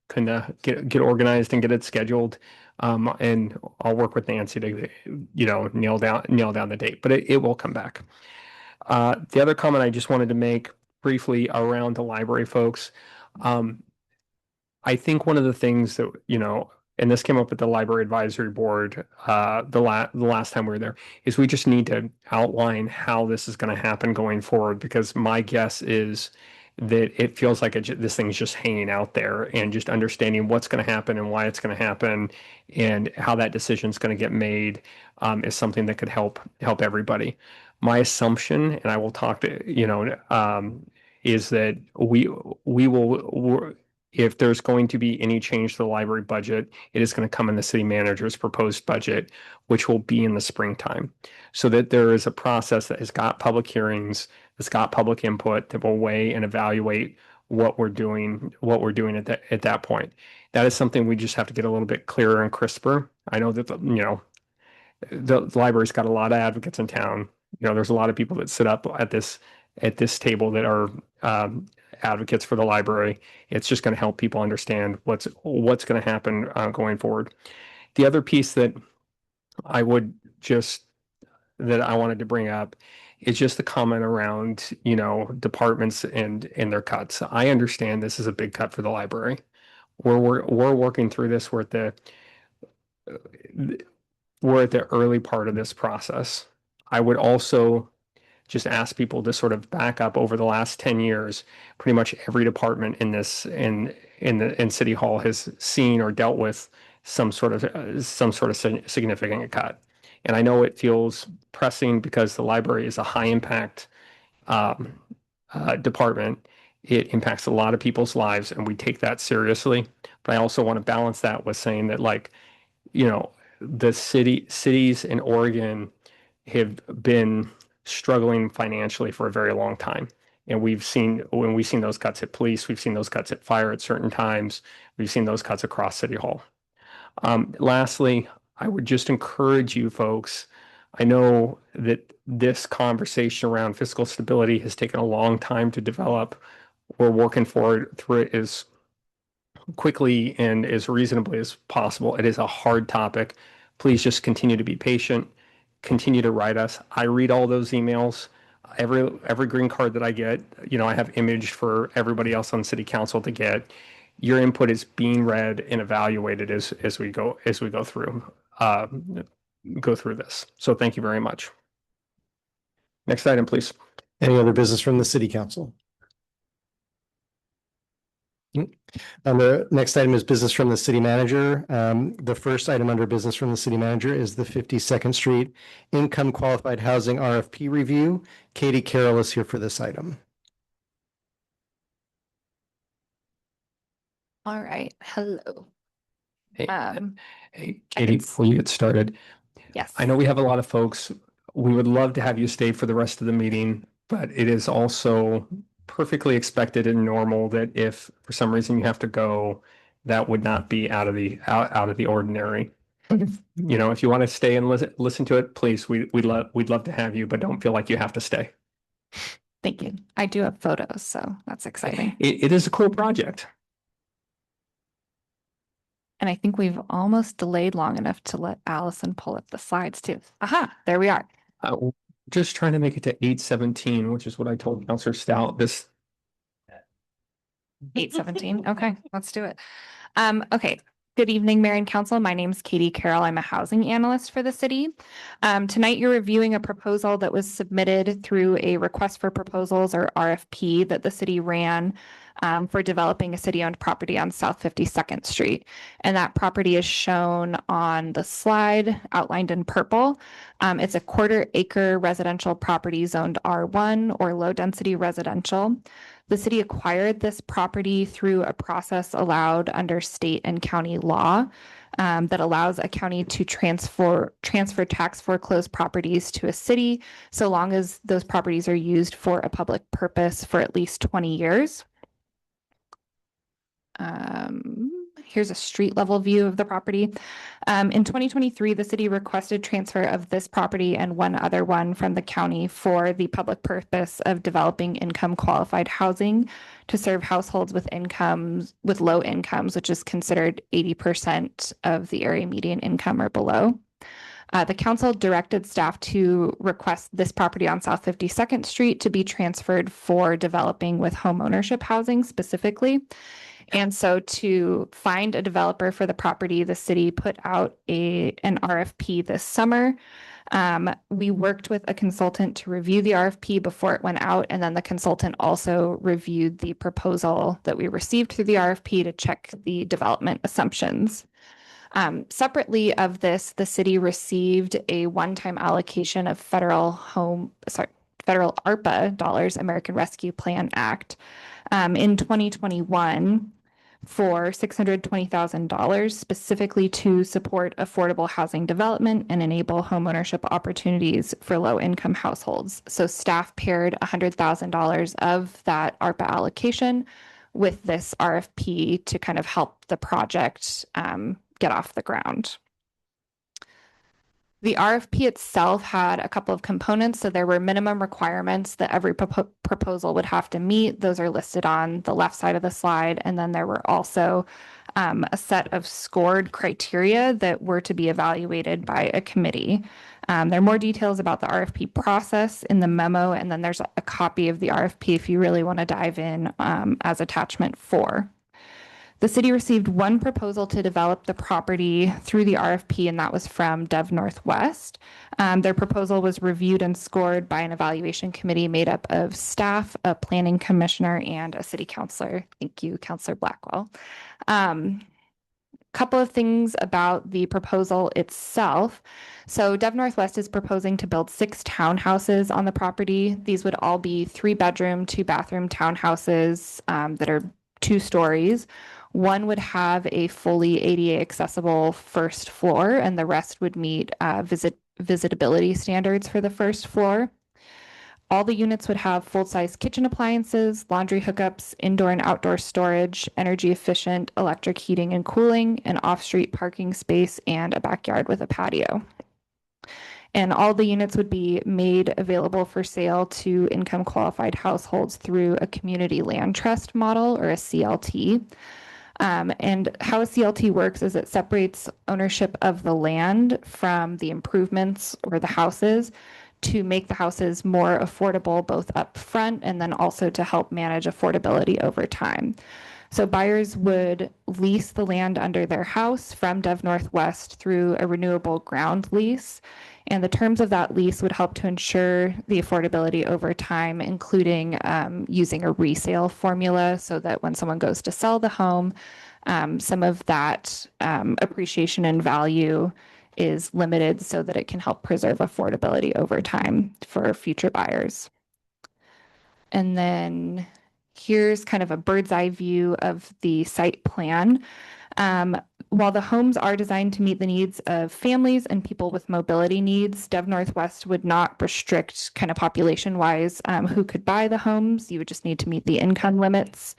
can get organized and get it scheduled. And I'll work with Nancy to, nail down the date, but it will come back. The other comment I just wanted to make briefly around the library folks. I think one of the things that, and this came up at the library advisory board the last time we were there, is we just need to outline how this is going to happen going forward, because my guess is that it feels like this thing's just hanging out there, and just understanding what's going to happen and why it's going to happen and how that decision is going to get made is something that could help everybody. My assumption, and I will talk to, is that we will, if there's going to be any change to the library budget, it is going to come in the city manager's proposed budget, which will be in the springtime. So that there is a process that has got public hearings, that's got public input, that will weigh and evaluate what we're doing at that point. That is something we just have to get a little bit clearer and crisper. I know that the library's got a lot of advocates in town. There's a lot of people that sit up at this table that are advocates for the library. It's just going to help people understand what's going to happen going forward. The other piece that I wanted to bring up is just the comment around, departments and their cuts. I understand this is a big cut for the library. We're working through this. We're at the early part of this process. I would also just ask people to sort of back up. Over the last 10 years, pretty much every department in City Hall has seen or dealt with some sort of significant cut. And I know it feels pressing because the library is a high impact department. It impacts a lot of people's lives, and we take that seriously. But I also want to balance that with saying that, the cities in Oregon have been struggling financially for a very long time. And we've seen those cuts at police, we've seen those cuts at fire at certain times, we've seen those cuts across City Hall. Lastly, I would just encourage you folks. I know that this conversation around fiscal stability has taken a long time to develop. We're working through it as quickly and as reasonably as possible. It is a hard topic. Please just continue to be patient. Continue to write us. I read all those emails. Every green card that I get, I have image for everybody else on city council to get. Your input is being read and evaluated as we go through this. So thank you very much. Next item, please. Any other business from the city council? The next item is business from the city manager. The first item under business from the city manager is the 52nd Street Income Qualified Housing RFP review. Katie Carroll is here for this item. All right. Hello. Hey, Katie, before you get started. Yes. I know we have a lot of folks. We would love to have you stay for the rest of the meeting, but it is also perfectly expected and normal that if for some reason you have to go, that would not be out of the ordinary. You know, if you want to stay and listen to it, please, we'd love to have you, but don't feel like you have to stay. Thank you. I do have photos, so that's exciting. It is a cool project. And I think we've almost delayed long enough to let Allison pull up the slides too. Aha, there we are. Just trying to make it to 8:17, which is what I told Counselor Stout. 8:17. Okay, let's do it. Okay. Good evening, Mayor and Council. My name is Katie Carroll. I'm a housing analyst for the city. Tonight, you're reviewing a proposal that was submitted through a request for proposals, or RFP, that the city ran for developing a city-owned property on South 52nd Street. And that property is shown on the slide, outlined in purple. It's a 1/4 acre residential property zoned R1, or low-density residential. The city acquired this property through a process allowed under state and county law that allows a county to transfer tax foreclosed properties to a city, so long as those properties are used for a public purpose for at least 20 years. Here's a street level view of the property. In 2023, the city requested transfer of this property and one other one from the county for the public purpose of developing income qualified housing to serve households with low incomes, which is considered 80% of the area median income or below. The council directed staff to request this property on South 52nd Street to be transferred for developing with home ownership housing specifically. And so to find a developer for the property, the city put out an RFP this summer. We worked with a consultant to review the RFP before it went out, and then the consultant also reviewed the proposal that we received through the RFP to check the development assumptions. Separately of this, the city received a one-time allocation of federal ARPA dollars, American Rescue Plan Act, in 2021 for $620,000 specifically to support affordable housing development and enable homeownership opportunities for low-income households. So staff paired $100,000 of that ARPA allocation with this RFP to kind of help the project get off the ground. The RFP itself had a couple of components. So there were minimum requirements that every proposal would have to meet. Those are listed on the left side of the slide. And then there were also a set of scored criteria that were to be evaluated by a committee. There are more details about the RFP process in the memo, and then there's a copy of the RFP if you really want to dive in as attachment 4. The city received one proposal to develop the property through the RFP, and that was from Dev Northwest. Their proposal was reviewed and scored by an evaluation committee made up of staff, a planning commissioner, and a city councilor. Thank you, Councilor Blackwell. Couple of things about the proposal itself. So Dev Northwest is proposing to build 6 townhouses on the property. These would all be 3-bedroom, 2-bathroom townhouses that are 2 stories. One would have a fully ADA accessible first floor, and the rest would meet visitability standards for the first floor. All the units would have full-size kitchen appliances, laundry hookups, indoor and outdoor storage, energy efficient electric heating and cooling, an off-street parking space, and a backyard with a patio. And all the units would be made available for sale to income qualified households through a community land trust model, or a CLT. And how a CLT works is it separates ownership of the land from the improvements or the houses to make the houses more affordable, both up front and then also to help manage affordability over time. So buyers would lease the land under their house from Dev Northwest through a renewable ground lease. And the terms of that lease would help to ensure the affordability over time, including using a resale formula so that when someone goes to sell the home, some of that appreciation and value is limited so that it can help preserve affordability over time for future buyers. And then here's kind of a bird's eye view of the site plan. while the homes are designed to meet the needs of families and people with mobility needs, Dev Northwest would not restrict kind of population wise who could buy the homes. You would just need to meet the income limits.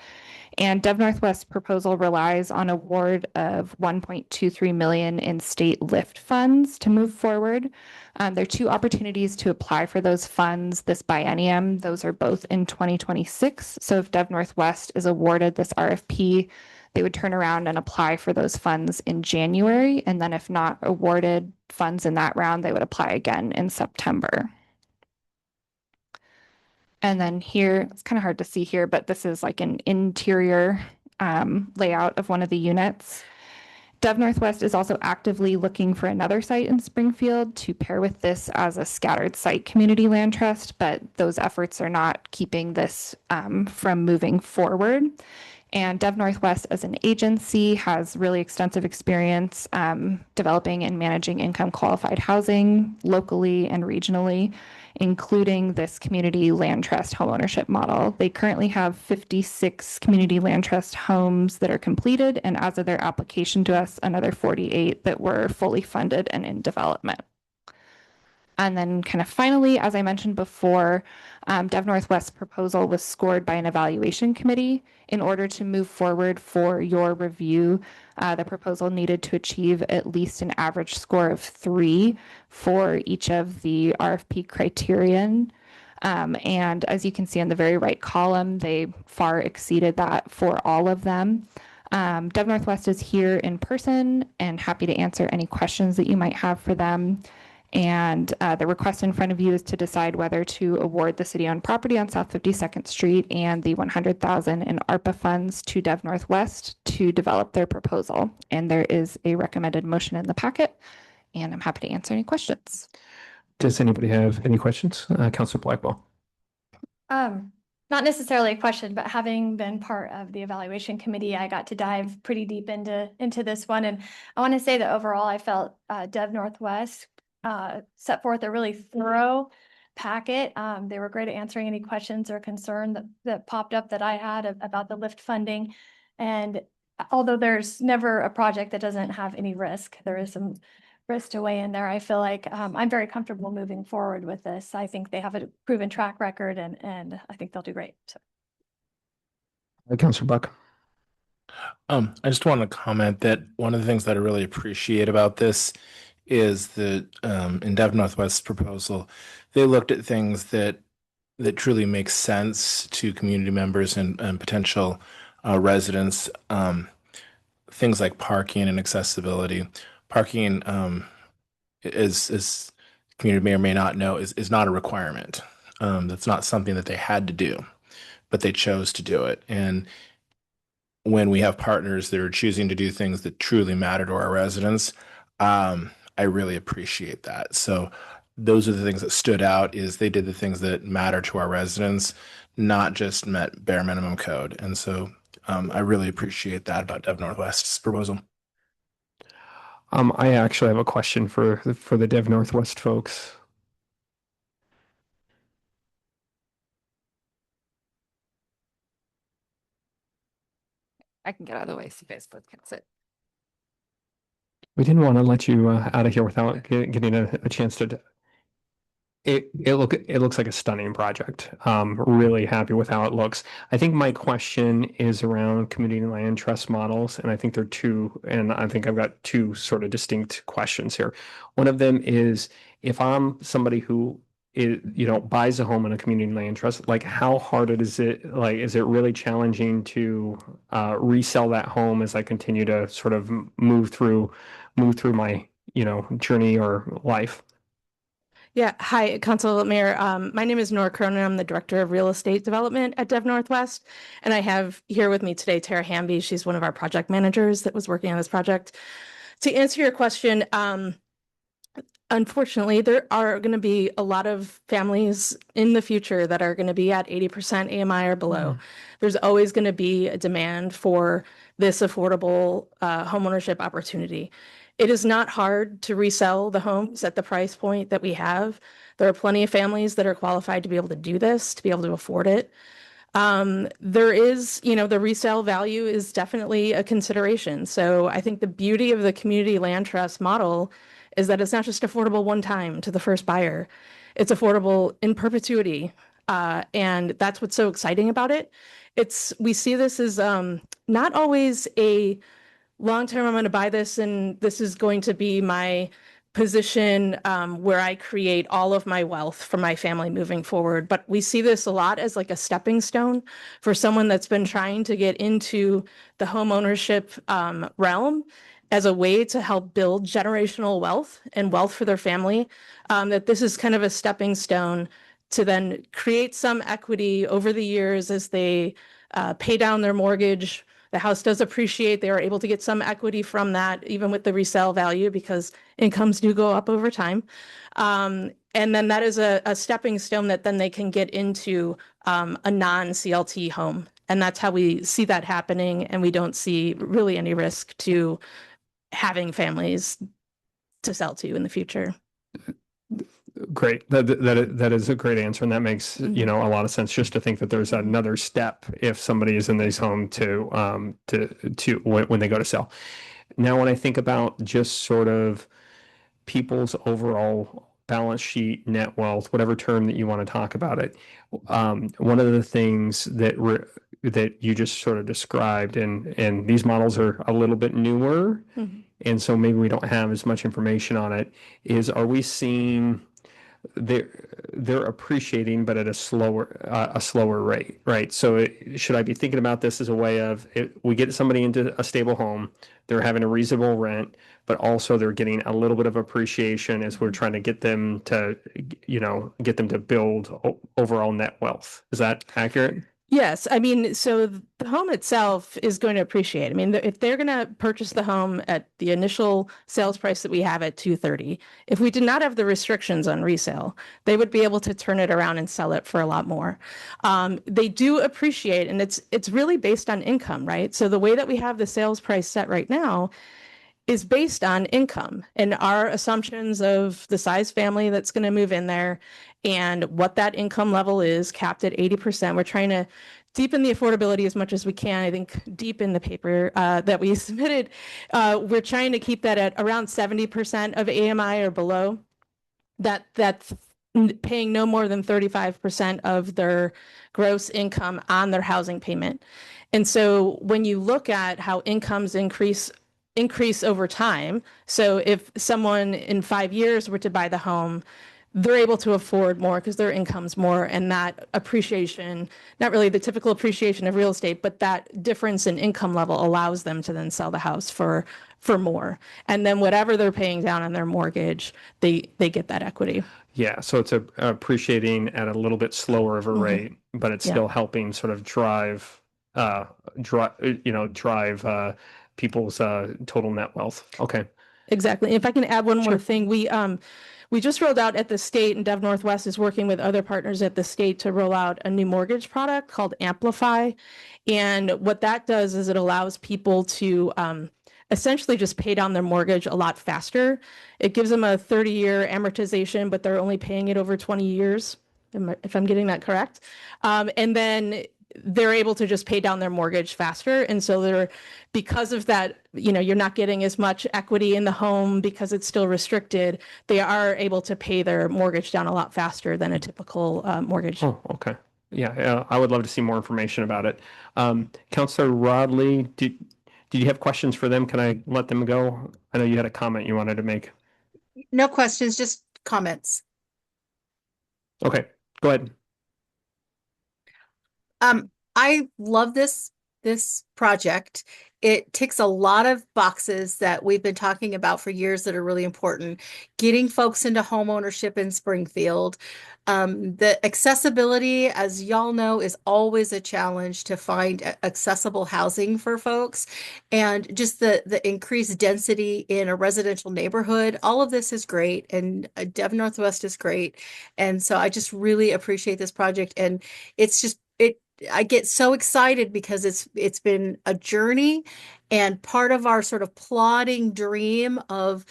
And Dev Northwest proposal relies on award of 1.23 million in state LIFT funds to move forward. There are two opportunities to apply for those funds this biennium. Those are both in 2026. So if Dev Northwest is awarded this RFP, they would turn around and apply for those funds in January. And then if not awarded funds in that round, they would apply again in September. And then here, it's kind of hard to see here, but this is like an interior layout of one of the units. Dev Northwest is also actively looking for another site in Springfield to pair with this as a scattered site community land trust, but those efforts are not keeping this from moving forward. And Dev Northwest as an agency has really extensive experience developing and managing income qualified housing locally and regionally, including this community land trust homeownership model. They currently have 56 community land trust homes that are completed, and as of their application to us, another 48 that were fully funded and in development. And then kind of finally, as I mentioned before, Dev Northwest's proposal was scored by an evaluation committee. In order to move forward for your review, the proposal needed to achieve at least an average score of 3 for each of the RFP criterion. And as you can see on the very right column, they far exceeded that for all of them. Dev Northwest is here in person and happy to answer any questions that you might have for them. And the request in front of you is to decide whether to award the city-owned property on South 52nd Street and the $100,000 in ARPA funds to Dev Northwest to develop their proposal. And there is a recommended motion in the packet, and I'm happy to answer any questions. Does anybody have any questions? Councilor Blackwell. Not necessarily a question, but having been part of the evaluation committee, I got to dive pretty deep into this one. And I want to say that overall, I felt Dev Northwest set forth a really thorough packet. They were great at answering any questions or concern that popped up that I had about the LIFT funding. And although there's never a project that doesn't have any risk, there is some risk to weigh in there. I feel like I'm very comfortable moving forward with this. I think they have a proven track record, and I think they'll do great. So. Councilor Buck. I just want to comment that one of the things that I really appreciate about this is that in Dev Northwest's proposal, they looked at things that truly make sense to community members and potential residents. Things like parking and accessibility. Parking, as community may or may not know, is not a requirement. That's not something that they had to do, but they chose to do it. And when we have partners that are choosing to do things that truly matter to our residents, I really appreciate that. So those are the things that stood out, is they did the things that matter to our residents, not just met bare minimum code. And so I really appreciate that about Dev Northwest's proposal. I actually have a question for the Dev Northwest folks. I can get out of the way so you guys both can sit. We didn't want to let you out of here without getting a chance to. It looks like a stunning project. Really happy with how it looks. I think my question is around community land trust models, and I think there are two, and I think I've got two sort of distinct questions here. One of them is, if I'm somebody who buys a home in a community land trust, like how hard is it really challenging to resell that home as I continue to sort of move through my journey or life? Yeah. Hi, Council Mayor. My name is Nora Cronin. I'm the Director of Real Estate Development at Dev Northwest. And I have here with me today Tara Hamby. She's one of our project managers that was working on this project. To answer your question, unfortunately, there are going to be a lot of families in the future that are going to be at 80% AMI or below. There's always going to be a demand for this affordable homeownership opportunity. It is not hard to resell the homes at the price point that we have. There are plenty of families that are qualified to be able to do this, to be able to afford it. There is, the resale value is definitely a consideration. So I think the beauty of the community land trust model is that it's not just affordable one time to the first buyer, it's affordable in perpetuity. And that's what's so exciting about it. We see this as not always a long-term, I'm going to buy this and this is going to be my position where I create all of my wealth for my family moving forward. But we see this a lot as like a stepping stone for someone that's been trying to get into the home ownership realm as a way to help build generational wealth and wealth for their family, that this is kind of a stepping stone to then create some equity over the years as they pay down their mortgage. The house does appreciate. They are able to get some equity from that, even with the resale value, because incomes do go up over time. And then that is a stepping stone that then they can get into a non-CLT home. And that's how we see that happening. And we don't see really any risk to having families to sell to in the future. Great. That is a great answer. And that makes, a lot of sense, just to think that there's another step if somebody is in this home to when they go to sell. Now, when I think about just sort of people's overall balance sheet, net wealth, whatever term that you want to talk about it, one of the things that you just sort of described, and these models are a little bit newer, and so maybe we don't have as much information on it, is, are we seeing they're appreciating, but at a slower rate, right? So should I be thinking about this as a way of, we get somebody into a stable home, they're having a reasonable rent, but also they're getting a little bit of appreciation as we're trying to get them to, build overall net wealth. Is that accurate? Yes. I mean, so the home itself is going to appreciate. I mean, if they're going to purchase the home at the initial sales price that we have at $230, if we did not have the restrictions on resale, they would be able to turn it around and sell it for a lot more. They do appreciate, and it's really based on income, right? So the way that we have the sales price set right now is based on income and our assumptions of the size family that's going to move in there and what that income level is, capped at 80%. We're trying to deepen the affordability as much as we can. I think deep in the paper that we submitted, we're trying to keep that at around 70% of AMI or below. That's paying no more than 35% of their gross income on their housing payment. And so when you look at how incomes increase over time. So if someone in 5 years were to buy the home, they're able to afford more because their income's more, and that appreciation, not really the typical appreciation of real estate, but that difference in income level allows them to then sell the house for more. And then whatever they're paying down on their mortgage, they get that equity. Yeah, so it's appreciating at a little bit slower of a rate, but it's still helping sort of drive people's total net wealth. Okay. Exactly. If I can add one more thing, we just rolled out at the state, and Dev Northwest is working with other partners at the state to roll out a new mortgage product called Amplify. And what that does is it allows people to essentially just pay down their mortgage a lot faster. It gives them a 30-year amortization, but they're only paying it over 20 years, if I'm getting that correct. And then they're able to just pay down their mortgage faster. And so because of that, you're not getting as much equity in the home because it's still restricted. They are able to pay their mortgage down a lot faster than a typical mortgage. Oh, okay. Yeah, I would love to see more information about it. Councilor Rodley, did you have questions for them? Can I let them go? I know you had a comment you wanted to make. No questions, just comments. Okay, go ahead. I love this project. It ticks a lot of boxes that we've been talking about for years that are really important. Getting folks into home ownership in Springfield. The accessibility, as y'all know, is always a challenge to find accessible housing for folks. And just the increased density in a residential neighborhood, all of this is great. And Dev Northwest is great. And so I just really appreciate this project. And it's just, I get so excited because it's been a journey and part of our sort of plodding dream of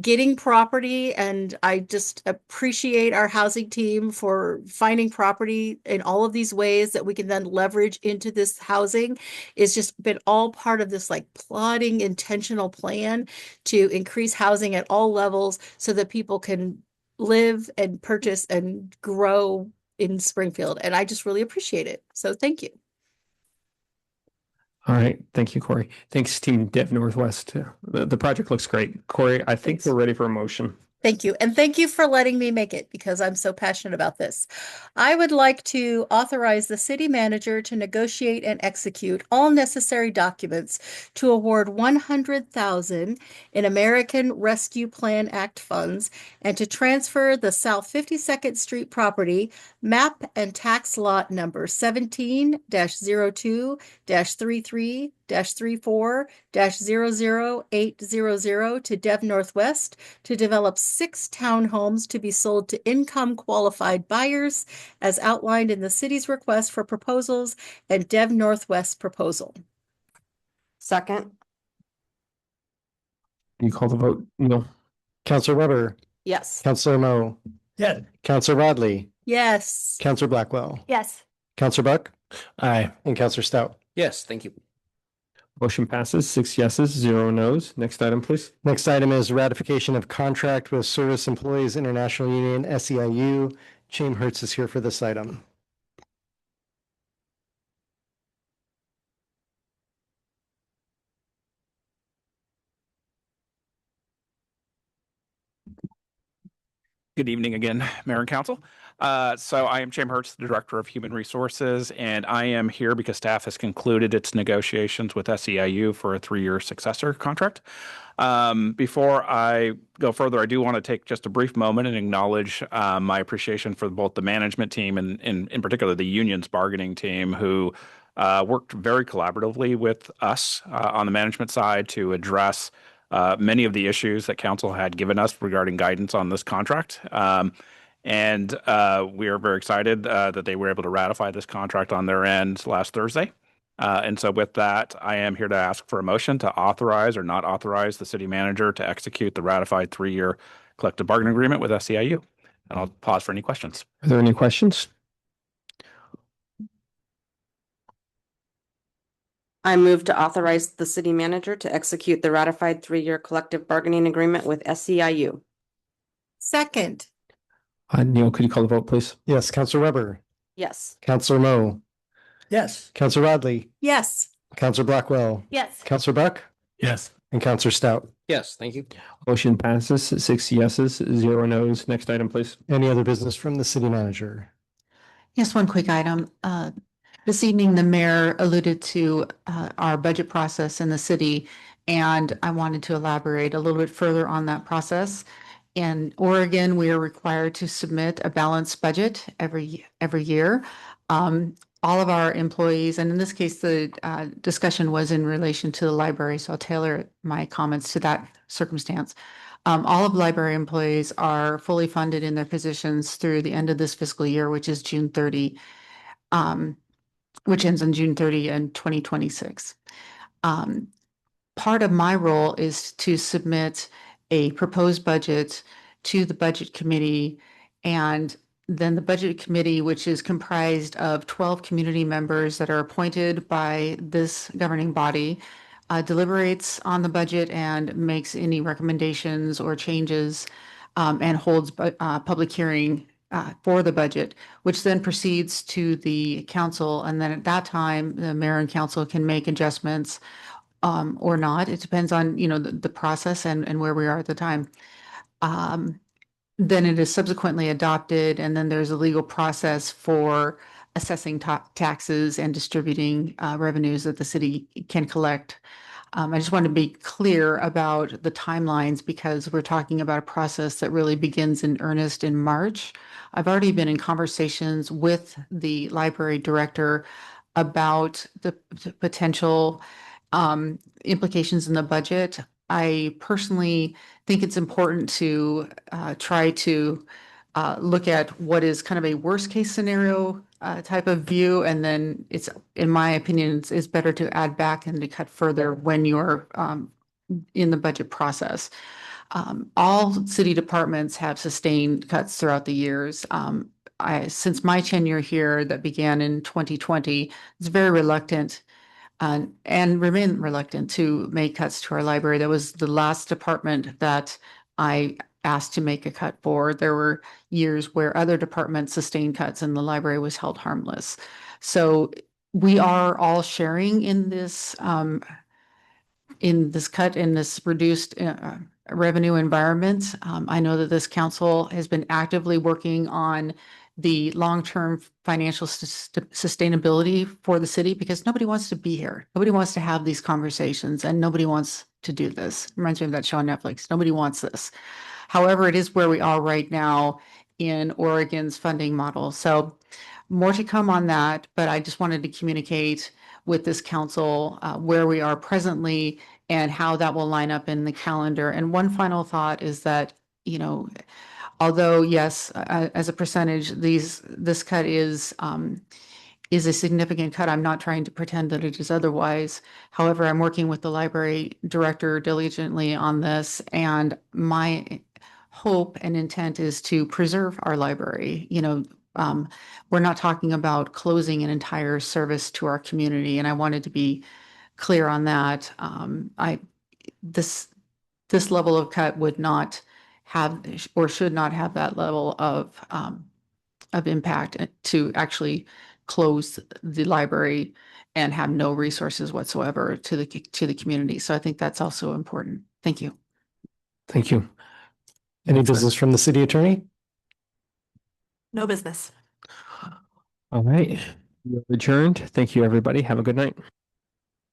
getting property. And I just appreciate our housing team for finding property in all of these ways that we can then leverage into this housing. It's just been all part of this like plodding intentional plan to increase housing at all levels so that people can live and purchase and grow in Springfield. And I just really appreciate it. So thank you. All right. Thank you, Corey. Thanks, Team Dev Northwest. The project looks great. Corey, I think we're ready for a motion. Thank you. And thank you for letting me make it because I'm so passionate about this. I would like to authorize the city manager to negotiate and execute all necessary documents to award 100,000 in American Rescue Plan Act funds and to transfer the South 52nd Street property map and tax lot number 17-02-33-34-00800 to Dev Northwest to develop 6 townhomes to be sold to income qualified buyers as outlined in the city's request for proposals and Dev Northwest proposal. Second. You call the vote, Neil? Counselor Weber, Yes. Counselor Mo, Yeah. Counselor Rodley, Yes. Counselor Blackwell, Yes. Counselor Buck, Aye. and Counselor Stout. Yes, thank you. Motion passes, 6 yeses, 0 nos. Next item, please. Next item is ratification of contract with Service Employees International Union, SEIU. Chaim Hertz is here for this item. Good evening again, Mayor and Council. So I am Chaim Hertz, the Director of Human Resources, and I am here because staff has concluded its negotiations with SEIU for a 3-year successor contract. Before I go further, I do want to take just a brief moment and acknowledge my appreciation for both the management team and in particular the union's bargaining team who worked very collaboratively with us on the management side to address many of the issues that council had given us regarding guidance on this contract. And we are very excited that they were able to ratify this contract on their end last Thursday. And so with that, I am here to ask for a motion to authorize or not authorize the city manager to execute the ratified 3-year collective bargaining agreement with SEIU. And I'll pause for any questions. Are there any questions? I move to authorize the city manager to execute the ratified 3-year collective bargaining agreement with SEIU. Second. Neil, could you call the vote, please? Yes, Counselor Weber, Yes. Counselor Mo, Yes. Counselor Rodley, Yes. Counselor Blackwell, Yes. Counselor Buck, Yes. and Counselor Stout. Yes, thank you. Motion passes, 6 yeses, 0 nos. Next item, please. Any other business from the city manager? Yes, one quick item. This evening, the mayor alluded to our budget process in the city, and I wanted to elaborate a little bit further on that process. In Oregon, we are required to submit a balanced budget every year. All of our employees, and in this case, the discussion was in relation to the library, so I'll tailor my comments to that circumstance. All of library employees are fully funded in their positions through the end of this fiscal year, which is June 30, which ends on June 30 in 2026. Part of my role is to submit a proposed budget to the budget committee, and then the budget committee, which is comprised of 12 community members that are appointed by this governing body, deliberates on the budget and makes any recommendations or changes, and holds public hearing for the budget, which then proceeds to the council. And then at that time, the mayor and council can make adjustments or not. It depends on, the process and where we are at the time. Then it is subsequently adopted, and then there's a legal process for assessing taxes and distributing revenues that the city can collect. I just want to be clear about the timelines because we're talking about a process that really begins in earnest in March. I've already been in conversations with the library director about the potential implications in the budget. I personally think it's important to try to look at what is kind of a worst case scenario type of view, and then it's, in my opinion, it's better to add back and to cut further when you're in the budget process. All city departments have sustained cuts throughout the years. Since my tenure here that began in 2020, it's very reluctant and remain reluctant to make cuts to our library. That was the last department that I asked to make a cut for. There were years where other departments sustained cuts and the library was held harmless. So we are all sharing in this cut, in this reduced revenue environment. I know that this council has been actively working on the long-term financial sustainability for the city, because nobody wants to be here. Nobody wants to have these conversations, and nobody wants to do this. It reminds me of that show on Netflix. Nobody wants this. However, it is where we are right now in Oregon's funding model. So more to come on that, but I just wanted to communicate with this council where we are presently and how that will line up in the calendar. And one final thought is that, you know, although yes, as a percentage, this cut is a significant cut. I'm not trying to pretend that it is otherwise. However, I'm working with the library director diligently on this, and my hope and intent is to preserve our library. You know, we're not talking about closing an entire service to our community, and I wanted to be clear on that. This level of cut would not have or should not have that level of impact to actually close the library and have no resources whatsoever to the community. So I think that's also important. Thank you. Thank you. Any business from the city attorney? No business. All right. You're adjourned. Thank you, everybody. Have a good night.